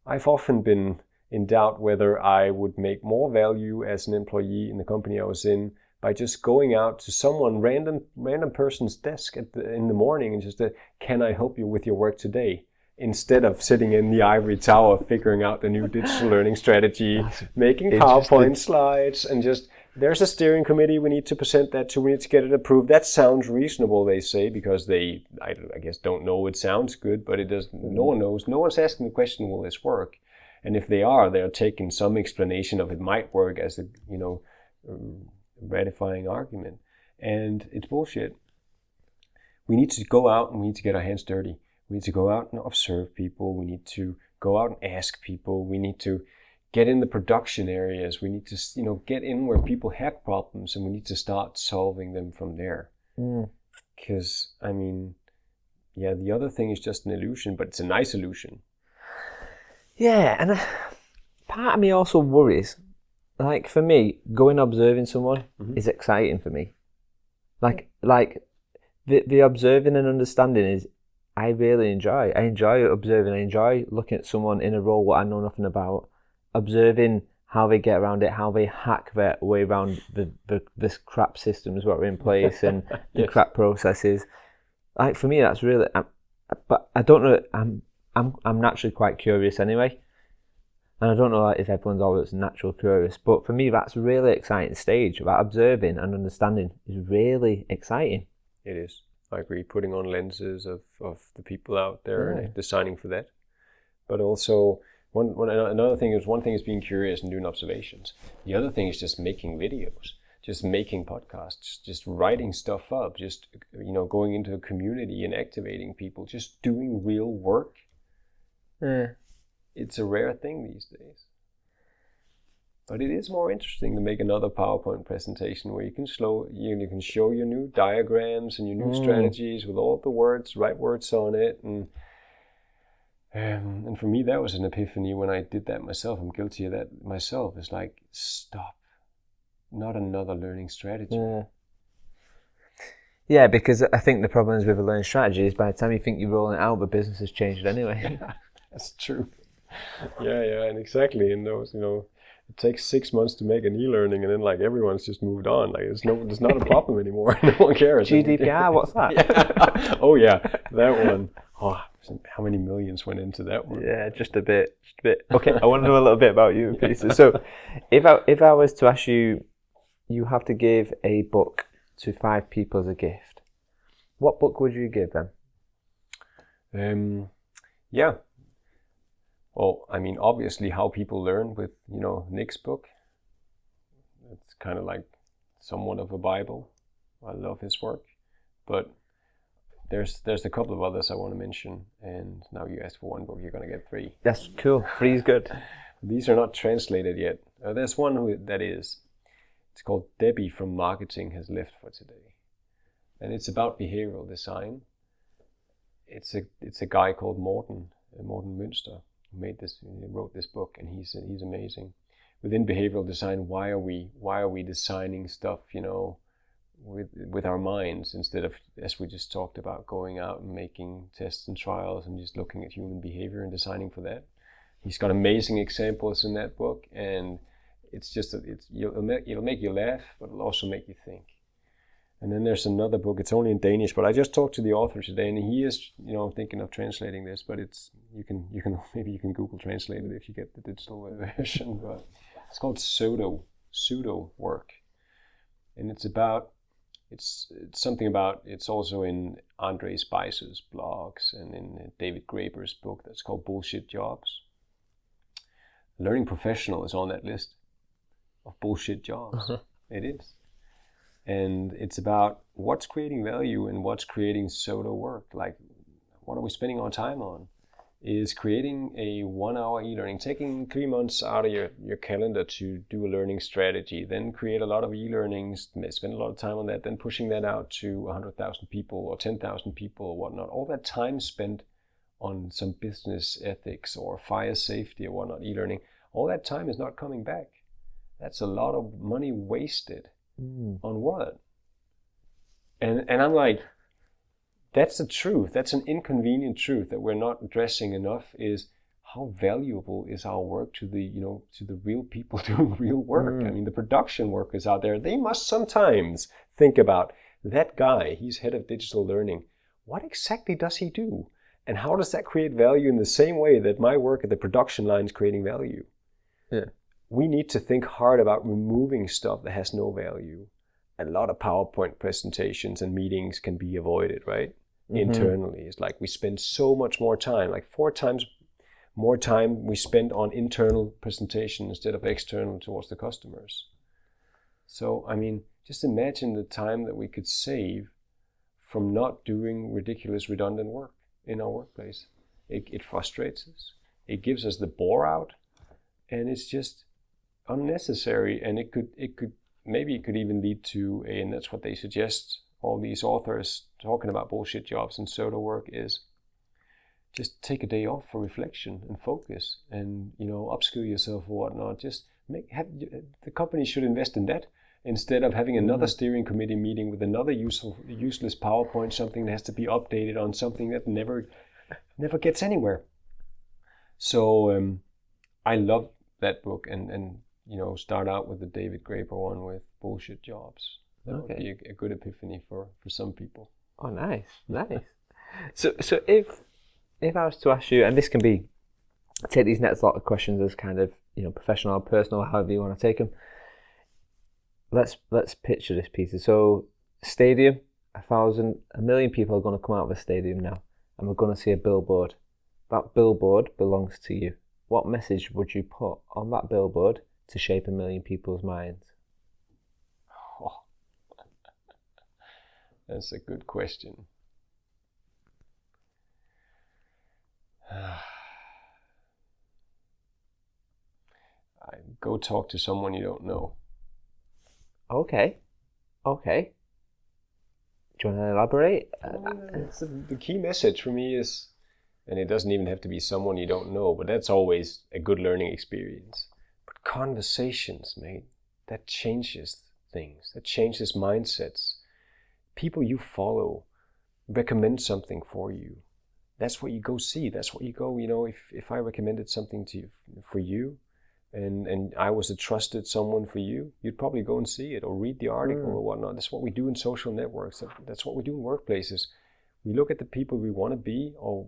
I've often been in doubt whether I would make more value as an employee in the company I was in by just going out to someone, random person's desk in the morning and just, can I help you with your work today? Instead of sitting in the ivory tower figuring out the new digital learning strategy, making PowerPoint slides, and just, there's a steering committee, we need to present that to, we need to get it approved. That sounds reasonable, they say, because they, I guess, don't know it sounds good, but it does. No one knows. No one's asking the question, will this work? And if they are, they're taking some explanation of it might work as a, you know, ratifying argument. And it's bullshit. We need to go out and we need to get our hands dirty. We need to go out and observe people. We need to go out and ask people. We need to get in the production areas. We need to, you know, get in where people have problems, and we need to start solving them from there. Because, I mean, yeah, the other thing is just an illusion, but it's a nice illusion. Yeah, and part of me also worries. Like, for me, going observing someone is exciting for me. Like the observing and understanding is, I really enjoy. I enjoy observing. I enjoy looking at someone in a role what I know nothing about, observing how they get around it, how they hack their way around this crap systems what are in place and the crap processes. Like, for me, that's really. But I don't know. I'm naturally quite curious anyway, and I don't know if everyone's always natural curious. But for me, that's a really exciting stage. About observing and understanding is really exciting. It is. I agree. Putting on lenses of the people out there and designing for that. But also, another thing is, one thing is being curious and doing observations. The other thing is just making videos, just making podcasts, just writing stuff up, just, you know, going into a community and activating people, just doing real work. It's a rare thing these days. But it is more interesting to make another PowerPoint presentation where you can show your new diagrams and your new strategies with all the words, right words on it. And for me, that was an epiphany when I did that myself. I'm guilty of that myself. It's like, stop. Not another learning strategy. Yeah, because I think the problem is with a learning strategy is by the time you think you're rolling it out, the business has changed anyway. That's true. Yeah, and exactly. And those, you know, it takes 6 months to make an e-learning, and then like everyone's just moved on. Like there's not a problem anymore. No one cares. GDPR, what's that? Yeah. Oh yeah, that one. Oh, how many millions went into that one? Yeah, just a bit. Okay, I want to know a little bit about you, Peter. So, if I was to ask you, you have to give a book to 5 people as a gift. What book would you give them? Yeah. Well, I mean, obviously, How People Learn with, you know, Nick's book. It's kind of like somewhat of a Bible. I love his work, but there's a couple of others I want to mention. And now you asked for one book, you're going to get 3. That's cool. 3 is good. These are not translated yet. There's one that is. It's called Debbie from Marketing Has Left for Today, and it's about behavioral design. It's a guy called Morten Münster who wrote this book, and he's amazing. Within behavioral design, why are we designing stuff, you know, with our minds instead of, as we just talked about, going out and making tests and trials and just looking at human behavior and designing for that. He's got amazing examples in that book, and it's just that it'll make you laugh, but it'll also make you think. And then there's another book. It's only in Danish, but I just talked to the author today, and he is, thinking of translating this. But you can Google translate it if you get the digital version. But it's called pseudo work, and it's also in Andre Spicer's blogs and in David Graeber's book that's called Bullshit Jobs. Learning Professional is on that list of bullshit jobs. Uh-huh. It is. And it's about what's creating value and what's creating pseudo work. Like, what are we spending our time on? Is creating a 1-hour e-learning, taking 3 months out of your calendar to do a learning strategy, then create a lot of e-learnings, spend a lot of time on that, then pushing that out to 100,000 people or 10,000 people or whatnot. All that time spent on some business ethics or fire safety or whatnot, e-learning, all that time is not coming back. That's a lot of money wasted. On what? And I'm like, that's the truth. That's an inconvenient truth that we're not addressing enough, is how valuable is our work to the real people doing real work. I mean, the production workers out there, they must sometimes think about that guy, he's head of digital learning. What exactly does he do? And how does that create value in the same way that my work at the production line is creating value? Yeah. We need to think hard about removing stuff that has no value. A lot of PowerPoint presentations and meetings can be avoided, right? Mm-hmm. Internally. It's like we spend so much more time, like 4 times more time we spend on internal presentation instead of external towards the customers. So, I mean, just imagine the time that we could save from not doing ridiculous redundant work in our workplace. It frustrates us. It gives us the bore out, and it's just unnecessary, and it could even lead to and that's what they suggest, all these authors talking about bullshit jobs and pseudo work, is just take a day off for reflection and focus, and upskill yourself or whatnot. Just the company should invest in that instead of having another steering committee meeting with another useless PowerPoint, something that has to be updated on something that never gets anywhere. So I love that book, and start out with the David Graeber one with Bullshit Jobs. That would be a good epiphany for some people. Oh, nice. So if I was to ask you, and this can be, take these next lot of questions as kind of professional or personal, however you want to take them. Let's picture this piece. So stadium, 1 million people are going to come out of a stadium now, and we're going to see a billboard. That billboard belongs to you. What message would you put on that billboard to shape 1 million people's minds? Oh. That's a good question. Go talk to someone you don't know. Okay. Do you want to elaborate? The key message for me is, and it doesn't even have to be someone you don't know, but that's always a good learning experience. But conversations, mate, that changes things, that changes mindsets. People you follow recommend something for you. That's what you go see. That's what you go, if I recommended something to you, for you, and I was a trusted someone for you, you'd probably go and see it or read the article or whatnot. That's what we do in social networks. That's what we do in workplaces. We look at the people we want to be, or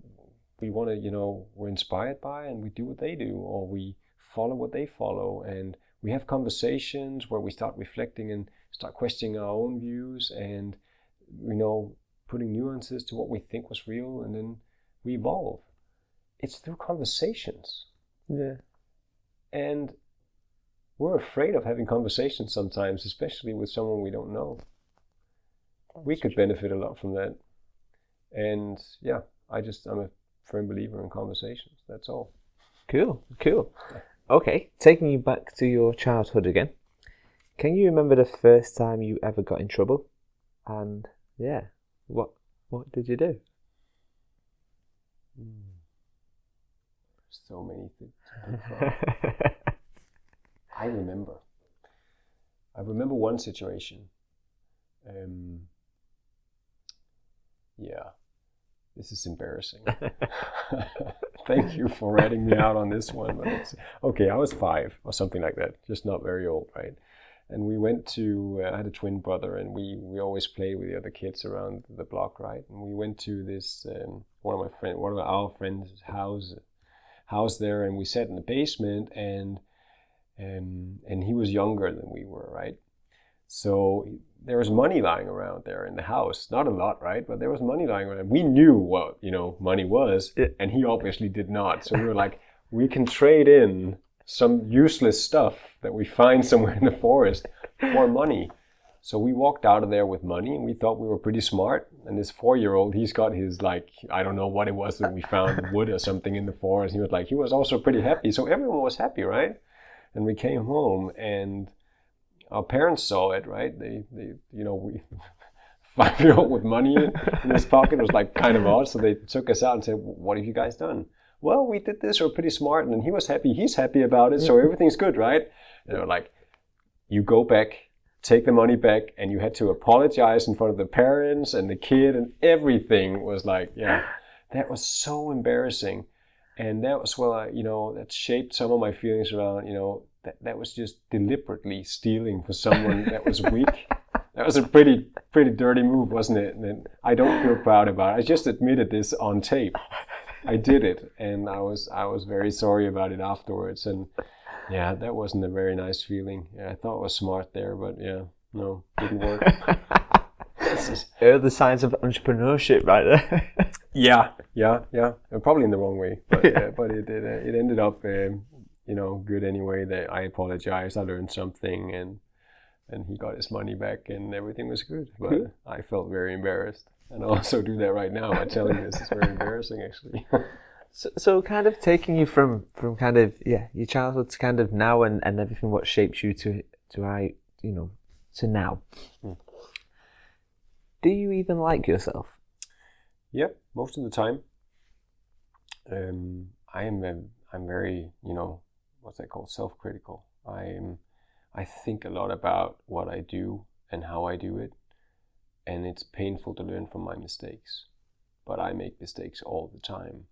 we want to, we're inspired by, and we do what they do, or we follow what they follow, and we have conversations where we start reflecting and start questioning our own views, and putting nuances to what we think was real, and then we evolve. It's through conversations. Yeah. And we're afraid of having conversations sometimes, especially with someone we don't know. We could benefit a lot from that. And yeah, I'm a firm believer in conversations. That's all. Cool. Okay, taking you back to your childhood again. Can you remember the first time you ever got in trouble? And yeah, what did you do? So many things. I remember one situation. this is embarrassing. Thank you for ratting me out on this one. But okay, I was 5 or something like that, just not very old, right? And we went to, I had a twin brother, and we always played with the other kids around the block, right? And we went to this, one of our friends' house there, and we sat in the basement, and he was younger than we were, right? So there was money lying around there in the house. Not a lot, right? But there was money lying around. We knew what, money was, and he obviously did not. So we were like, we can trade in some useless stuff that we find somewhere in the forest for money. So we walked out of there with money, and we thought we were pretty smart. And this 4-year-old, he's got his, I don't know what it was that we found, wood or something in the forest. He was also pretty happy. So everyone was happy, right? And we came home, and our parents saw it, right? They we 5-year-old with money in his pocket was kind of odd. So they took us out and said, "What have you guys done?" "Well, we did this. We're pretty smart." And he was happy. He's happy about it. So everything's good, right? And they were like, "You go back, take the money back," and you had to apologize in front of the parents and the kid, and everything was that was so embarrassing. And that was that shaped some of my feelings around, that was just deliberately stealing for someone that was weak. That was a pretty dirty move, wasn't it? And I don't feel proud about it. I just admitted this on tape. I did it, and I was very sorry about it afterwards. And yeah, that wasn't a very nice feeling. Yeah, I thought I was smart there, but no, didn't work. The signs of entrepreneurship right there. Yeah. Probably in the wrong way, but it ended up good anyway. That I apologized. I learned something, and he got his money back, and everything was good. But I felt very embarrassed, and I also do that right now. I'm telling you, this is very embarrassing, actually. So kind of taking you from kind of your childhood to kind of now, and everything what shapes you to now. Do you even like yourself? Yep, most of the time. I'm very, what's that called? Self-critical. I think a lot about what I do and how I do it, and it's painful to learn from my mistakes. But I make mistakes all the time,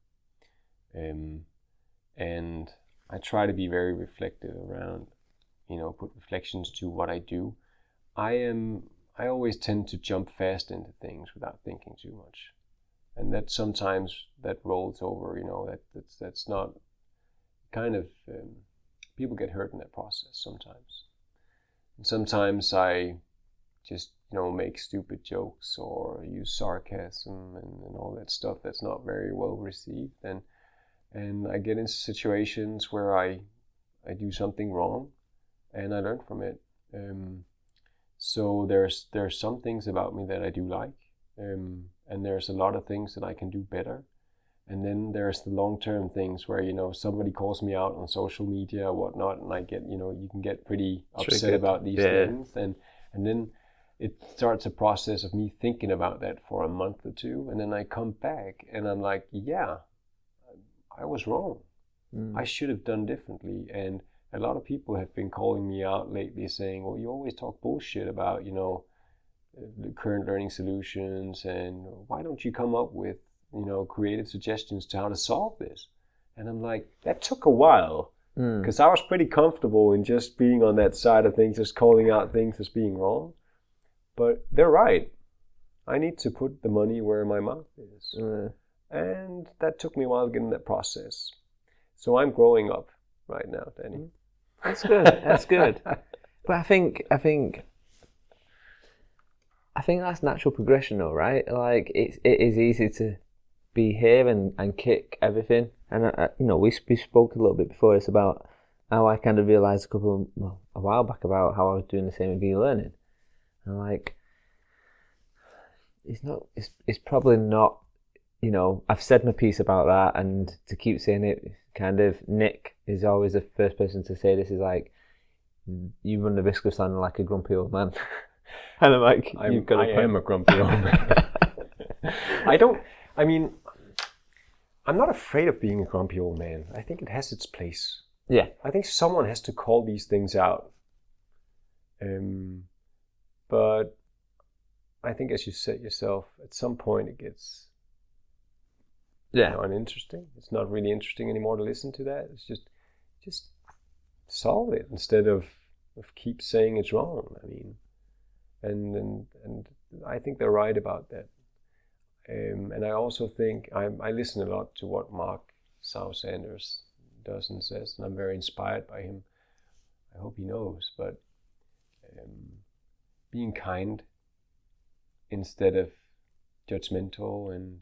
and I try to be very reflective around, put reflections to what I do. I always tend to jump fast into things without thinking too much. And that sometimes that rolls over, that's not kind of, people get hurt in that process sometimes. And sometimes I just, make stupid jokes or use sarcasm and all that stuff that's not very well received. And I get into situations where I do something wrong, and I learn from it. So there's some things about me that I do like, and there's a lot of things that I can do better. And then there's the long-term things where, somebody calls me out on social media or whatnot, and I get, you can get pretty upset about these things. And then it starts a process of me thinking about that for a month or two. And then I come back and I'm like, yeah, I was wrong. I should have done differently. And a lot of people have been calling me out lately saying, well, you always talk bullshit about, the current learning solutions, and why don't you come up with, creative suggestions to how to solve this? And I'm like, that took a while, because I was pretty comfortable in just being on that side of things, just calling out things as being wrong. But they're right. I need to put the money where my mouth is. And that took me a while to get in that process. So I'm growing up right now, Danny. That's good. That's good. But I think that's natural progression, though, right? Like it is easy to be here and kick everything. And we spoke a little bit before this about how I kind of realised a while back about how I was doing the same with e-learning. And like, it's probably not. I've said my piece about that, and to keep saying it, kind of Nick is always the first person to say this, is like, you run the risk of sounding like a grumpy old man. And I'm like, I am a grumpy old man. I'm not afraid of being a grumpy old man. I think it has its place. Yeah. I think someone has to call these things out. But I think, as you said yourself, at some point it gets uninteresting. It's not really interesting anymore to listen to that. It's just solve it instead of keep saying it's wrong. I mean, and I think they're right about that. And I also think I listen a lot to what Mark Sanders does and says, and I'm very inspired by him. I hope he knows, but being kind instead of judgmental and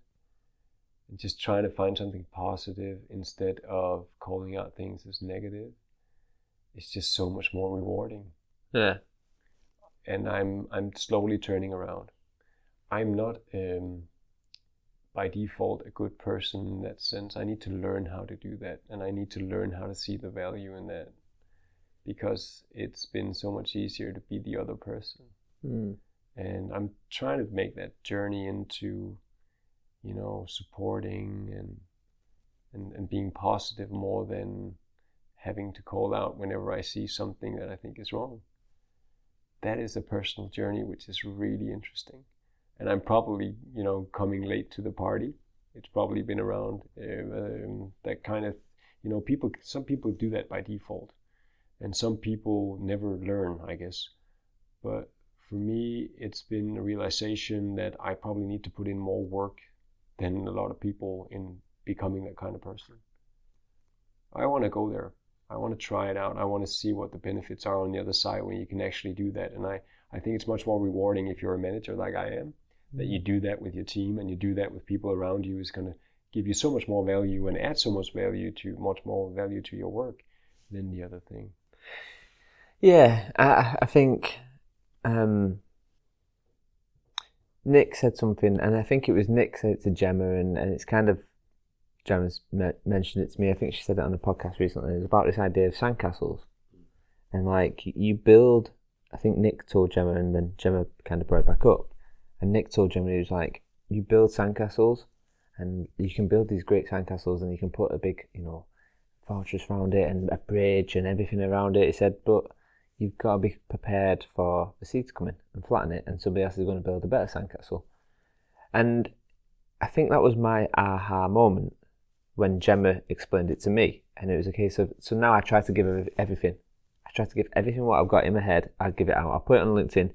just trying to find something positive instead of calling out things as negative, it's just so much more rewarding. Yeah. And I'm slowly turning around. I'm not by default a good person in that sense. I need to learn how to do that, and I need to learn how to see the value in that, because it's been so much easier to be the other person. And I'm trying to make that journey into, supporting and being positive more than having to call out whenever I see something that I think is wrong. That is a personal journey which is really interesting. And I'm probably, coming late to the party. It's probably been around that kind of, some people do that by default. And some people never learn, I guess. But for me, it's been a realization that I probably need to put in more work than a lot of people in becoming that kind of person. I want to go there. I want to try it out. I want to see what the benefits are on the other side when you can actually do that. And I think it's much more rewarding if you're a manager like I am, that you do that with your team and you do that with people around you is going to give you so much more value and add so much more value to your work than the other thing. Yeah, I think Nick said something, and I think it was Nick said it to Gemma, and it's kind of, Gemma's mentioned it to me, I think she said it on the podcast recently, it's about this idea of sandcastles. And like, you build, I think Nick told Gemma, and then Gemma kind of brought it back up, and Nick told Gemma, he was like, you build sandcastles, and you can build these great sandcastles, and you can put a big, fortress around it, and a bridge, and everything around it. He said, but you've got to be prepared for the sea to come in and flatten it, and somebody else is going to build a better sandcastle. And I think that was my aha moment when Gemma explained it to me. And it was a case of, so now I try to give everything. I try to give everything what I've got in my head, I give it out. I'll put it on LinkedIn.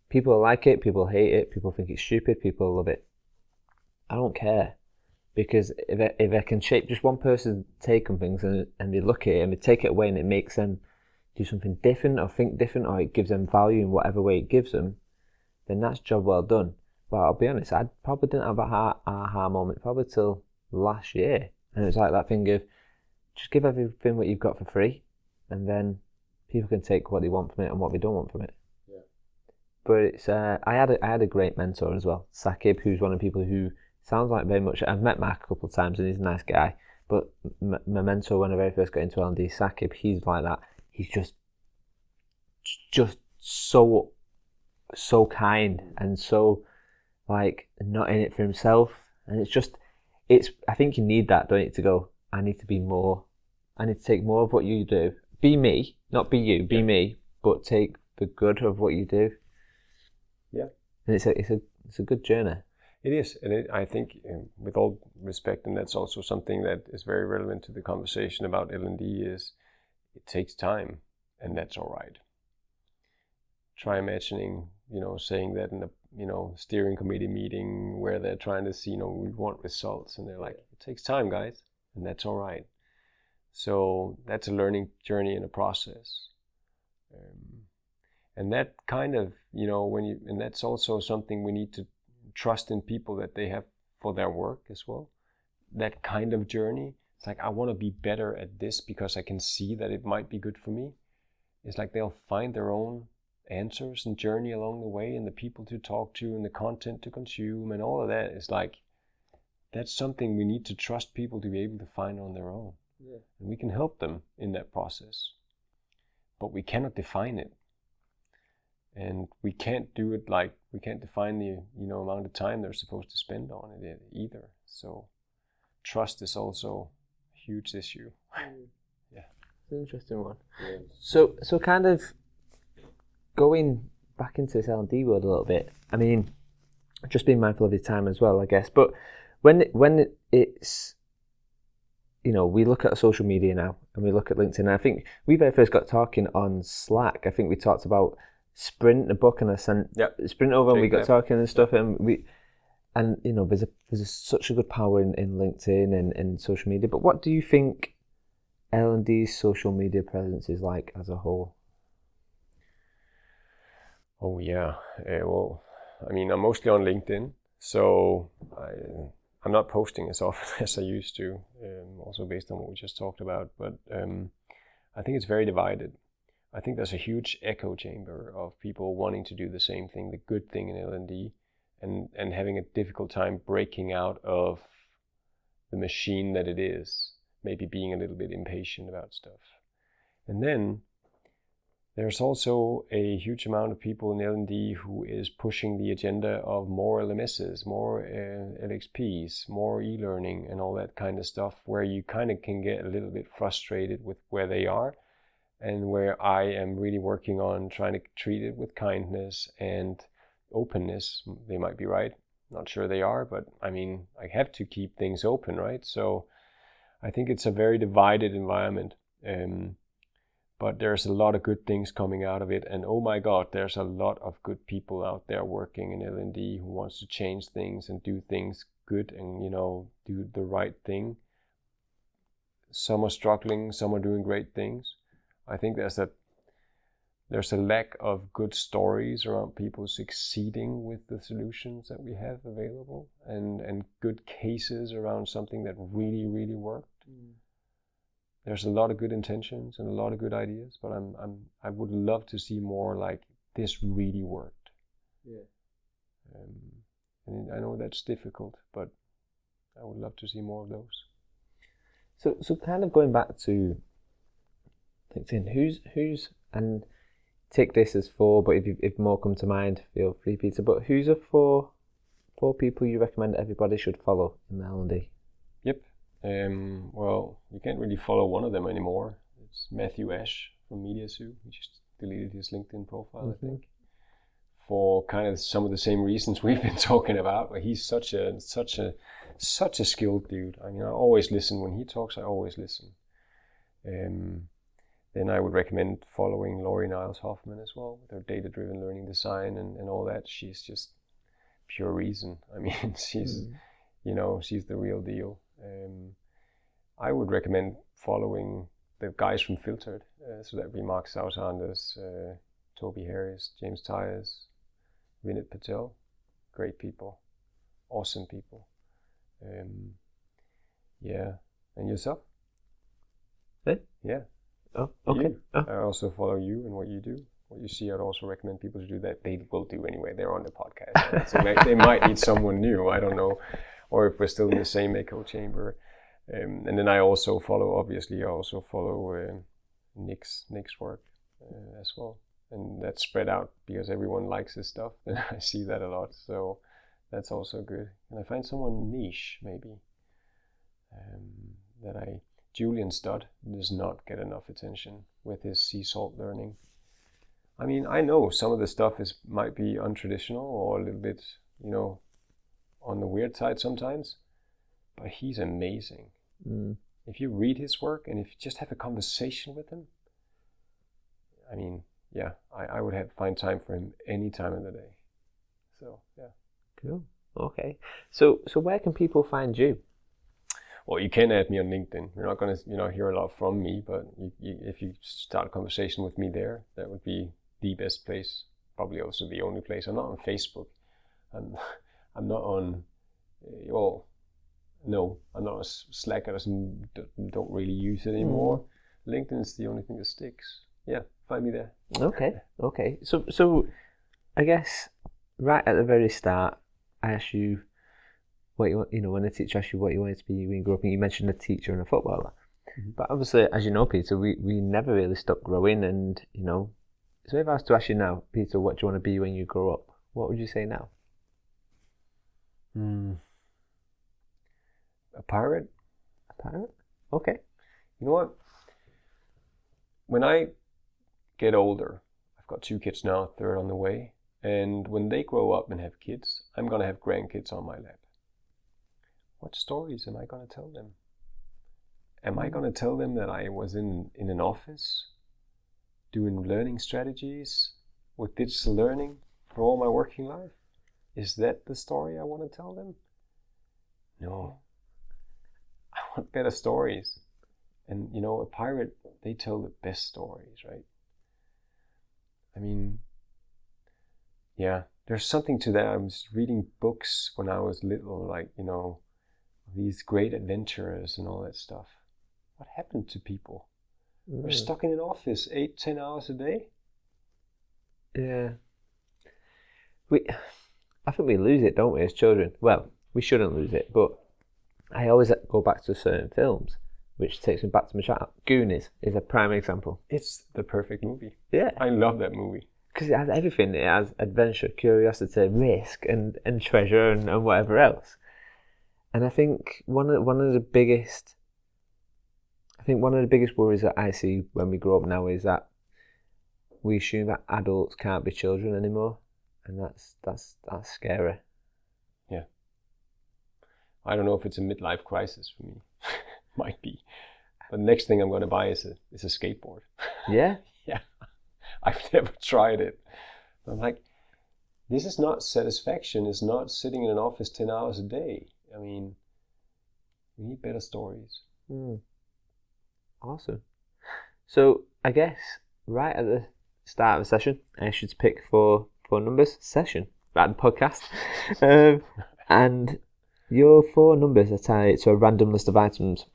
People like it, people hate it, people think it's stupid, people love it. I don't care. Because if I can shape just one person's take on things and they look at it and they take it away and it makes them do something different or think different, or it gives them value in whatever way it gives them, then that's job well done. But I'll be honest, I probably didn't have a aha moment probably till last year. And it was like that thing of, just give everything what you've got for free, and then people can take what they want from it and what they don't want from it. Yeah. But it's I had a great mentor as well, Sakib, who's one of the people who sounds like very much, I've met Mark a couple of times and he's a nice guy, but my mentor when I very first got into L&D, Sakib, he's like that. He's just so kind and so like not in it for himself, and it's I think you need that, don't you, to go, I need to be more, I need to take more of what you do, be me, not be you, be me, but take the good of what you do. Yeah. And it's a good journey. It is, and I think, with all respect, and that's also something that is very relevant to the conversation about L&D, is it takes time, and that's all right. Try imagining, saying that in a, steering committee meeting where they're trying to see, we want results, and they're like, it takes time, guys, and that's all right. So that's a learning journey and a process. And that kind of, and that's also something we need to trust in people, that they have for their work as well. That kind of journey. It's like, I want to be better at this because I can see that it might be good for me. It's like they'll find their own answers and journey along the way, and the people to talk to and the content to consume and all of that. It's like, that's something we need to trust people to be able to find on their own. Yeah. And we can help them in that process. But we cannot define it. And we can't do it like, we can't define the amount of time they're supposed to spend on it either. So trust is also a huge issue. Yeah. It's an interesting one. Yeah. So kind of going back into this L&D world a little bit, I mean, just being mindful of your time as well, I guess, but when it's, you know, we look at social media now and we look at LinkedIn. And I think we very first got talking on Slack. I think we talked about Sprint, the book, and I sent Sprint over, and we got talking and stuff. And you know, there's such a good power in LinkedIn and social media. But what do you think L&D's social media presence is like as a whole? Oh yeah, well, I mean, I'm mostly on LinkedIn, so I'm not posting as often as I used to, also based on what we just talked about, but I think it's very divided. I think there's a huge echo chamber of people wanting to do the same thing, the good thing in L&D, and having a difficult time breaking out of the machine that it is, maybe being a little bit impatient about stuff. And then there's also a huge amount of people in L&D who is pushing the agenda of more LMSs, more LXPs, more e-learning and all that kind of stuff, where you kind of can get a little bit frustrated with where they are, and where I am really working on trying to treat it with kindness and openness. They might be right, not sure they are, but I mean, I have to keep things open, right? So I think it's a very divided environment. But there's a lot of good things coming out of it, and oh my God, there's a lot of good people out there working in L&D who wants to change things and do things good and, you know, do the right thing. Some are struggling, some are doing great things. I think there's a lack of good stories around people succeeding with the solutions that we have available, and good cases around something that really, really worked. There's a lot of good intentions and a lot of good ideas, but I would love to see more like this really worked. Yeah. And I know that's difficult, but I would love to see more of those. So kind of going back to LinkedIn, who's and take this as 4, but if more come to mind, feel free, Peter. But who's are 4 people you recommend everybody should follow in L&D? Yep. Well, you can't really follow one of them anymore. It's Matthew Ash from MediaSue. He just deleted his LinkedIn profile, I think, for kind of some of the same reasons we've been talking about. But he's such a skilled dude. I mean, I always listen when he talks. I always listen. Then I would recommend following Laurie Niles-Hofmann as well, with her data-driven learning design and all that. She's just pure reason. I mean, she's the real deal. I would recommend following the guys from Filtered, so that would be Mark Sausanders, Toby Harris, James Tyers, Vinit Patel. Great people, awesome people. Yeah, and yourself? Hey? Yeah. Oh, okay. I also follow you and what you do. What you see, I'd also recommend people to do that. They will do anyway. They're on the podcast, right? So they might need someone new. I don't know. Or if we're still in the same echo chamber. And then I also follow Nick's work as well. And that's spread out because everyone likes his stuff. And I see that a lot. So that's also good. And I find someone niche, maybe, Julian Studd does not get enough attention with his sea salt learning. I mean, I know some of the stuff might be untraditional or a little bit, on the weird side sometimes, but he's amazing. If you read his work and if you just have a conversation with him, I mean, yeah, I would find time for him any time of the day. So, yeah. Cool. Okay. So where can people find you? Well, you can add me on LinkedIn. You're not going to, hear a lot from me, but if you start a conversation with me there, that would be the best place. Probably also the only place. I'm not on Facebook. I'm not on, I'm not on Slack. I don't really use it anymore. LinkedIn is the only thing that sticks. Yeah, find me there. Okay. So I guess right at the very start, I asked you what when a teacher asked you what you wanted to be when you grew up, and you mentioned a teacher and a footballer. Mm-hmm. But obviously, as you know, Peter, we never really stopped growing, and so if I was to ask you now, Peter, what do you want to be when you grow up? What would you say now? A pirate. A pirate? Okay. You know what? When I get older, I've got 2 kids now, 3rd on the way, and when they grow up and have kids, I'm going to have grandkids on my lap. what stories am I going to tell them? Am I going to tell them that I was in an office doing learning strategies with digital learning for all my working life? Is that the story I want to tell them? No. I want better stories. And you know, a pirate, they tell the best stories, right? I mean, yeah, there's something to that. I was reading books when I was little, like, you know, these great adventurers and all that stuff. What happened to people? They're stuck in an office 8-10 hours a day. Yeah. I think we lose it, don't we, as children? Well, we shouldn't lose it, but I always go back to certain films, which takes me back to my childhood. Goonies is a prime example. It's the perfect movie. Yeah. I love that movie. Because it has everything. It has adventure, curiosity, risk, and treasure, and whatever else. And I think one of the biggest worries that I see when we grow up now is that we assume that adults can't be children anymore, and that's scary. Yeah. I don't know if it's a midlife crisis for me. Might be. But the next thing I'm going to buy is a skateboard. Yeah? Yeah. I've never tried it. I'm like, this is not satisfaction. It's not sitting in an office 10 hours a day. I mean, we need better stories. Awesome. So I guess right at the start of the session, I should pick four numbers. Session, right, the podcast. And your 4 numbers are tied to a random list of items.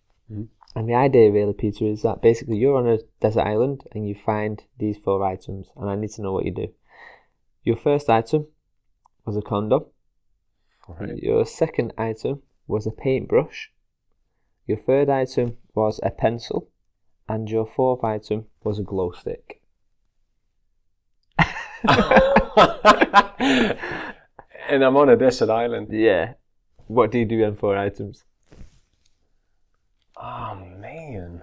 And the idea really, Peter, is that basically you're on a desert island and you find these 4 items, and I need to know what you do. Your first item was a condom. Right. Your second item was a paintbrush. Your third item was a pencil. And your 4th item was a glow stick. And I'm on a desert island. Yeah. What do you do on 4 items? Oh man,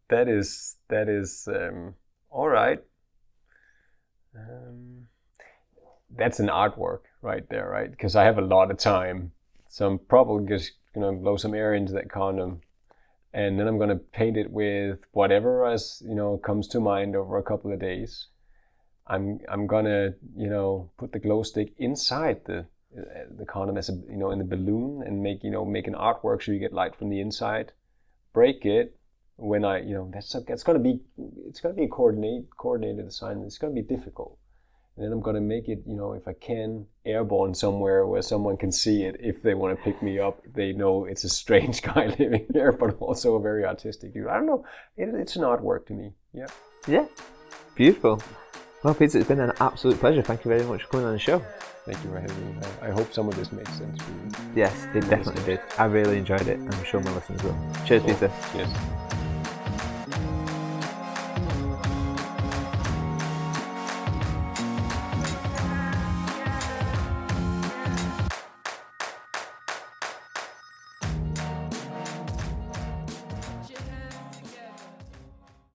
that is all right. That's an artwork right there, right? Because I have a lot of time, so I'm probably just gonna blow some air into that condom, and then I'm gonna paint it with whatever as comes to mind over a couple of days. I'm gonna put the glow stick inside the condom as in the balloon, and make an artwork so you get light from the inside. Break it when it's gonna be a coordinated design. It's gonna be difficult, and then I'm gonna make it if I can airborne somewhere where someone can see it if they want to pick me up. They know it's a strange guy living here, but also a very artistic dude. I don't know. It's an artwork to me. Yeah. Yeah. Beautiful. Well, Peter, it's been an absolute pleasure. Thank you very much for coming on the show. Thank you for having me. I hope some of this makes sense for you. Yes, it definitely did. I really enjoyed it. I'm sure my listeners will. Cheers, Peter. Cheers.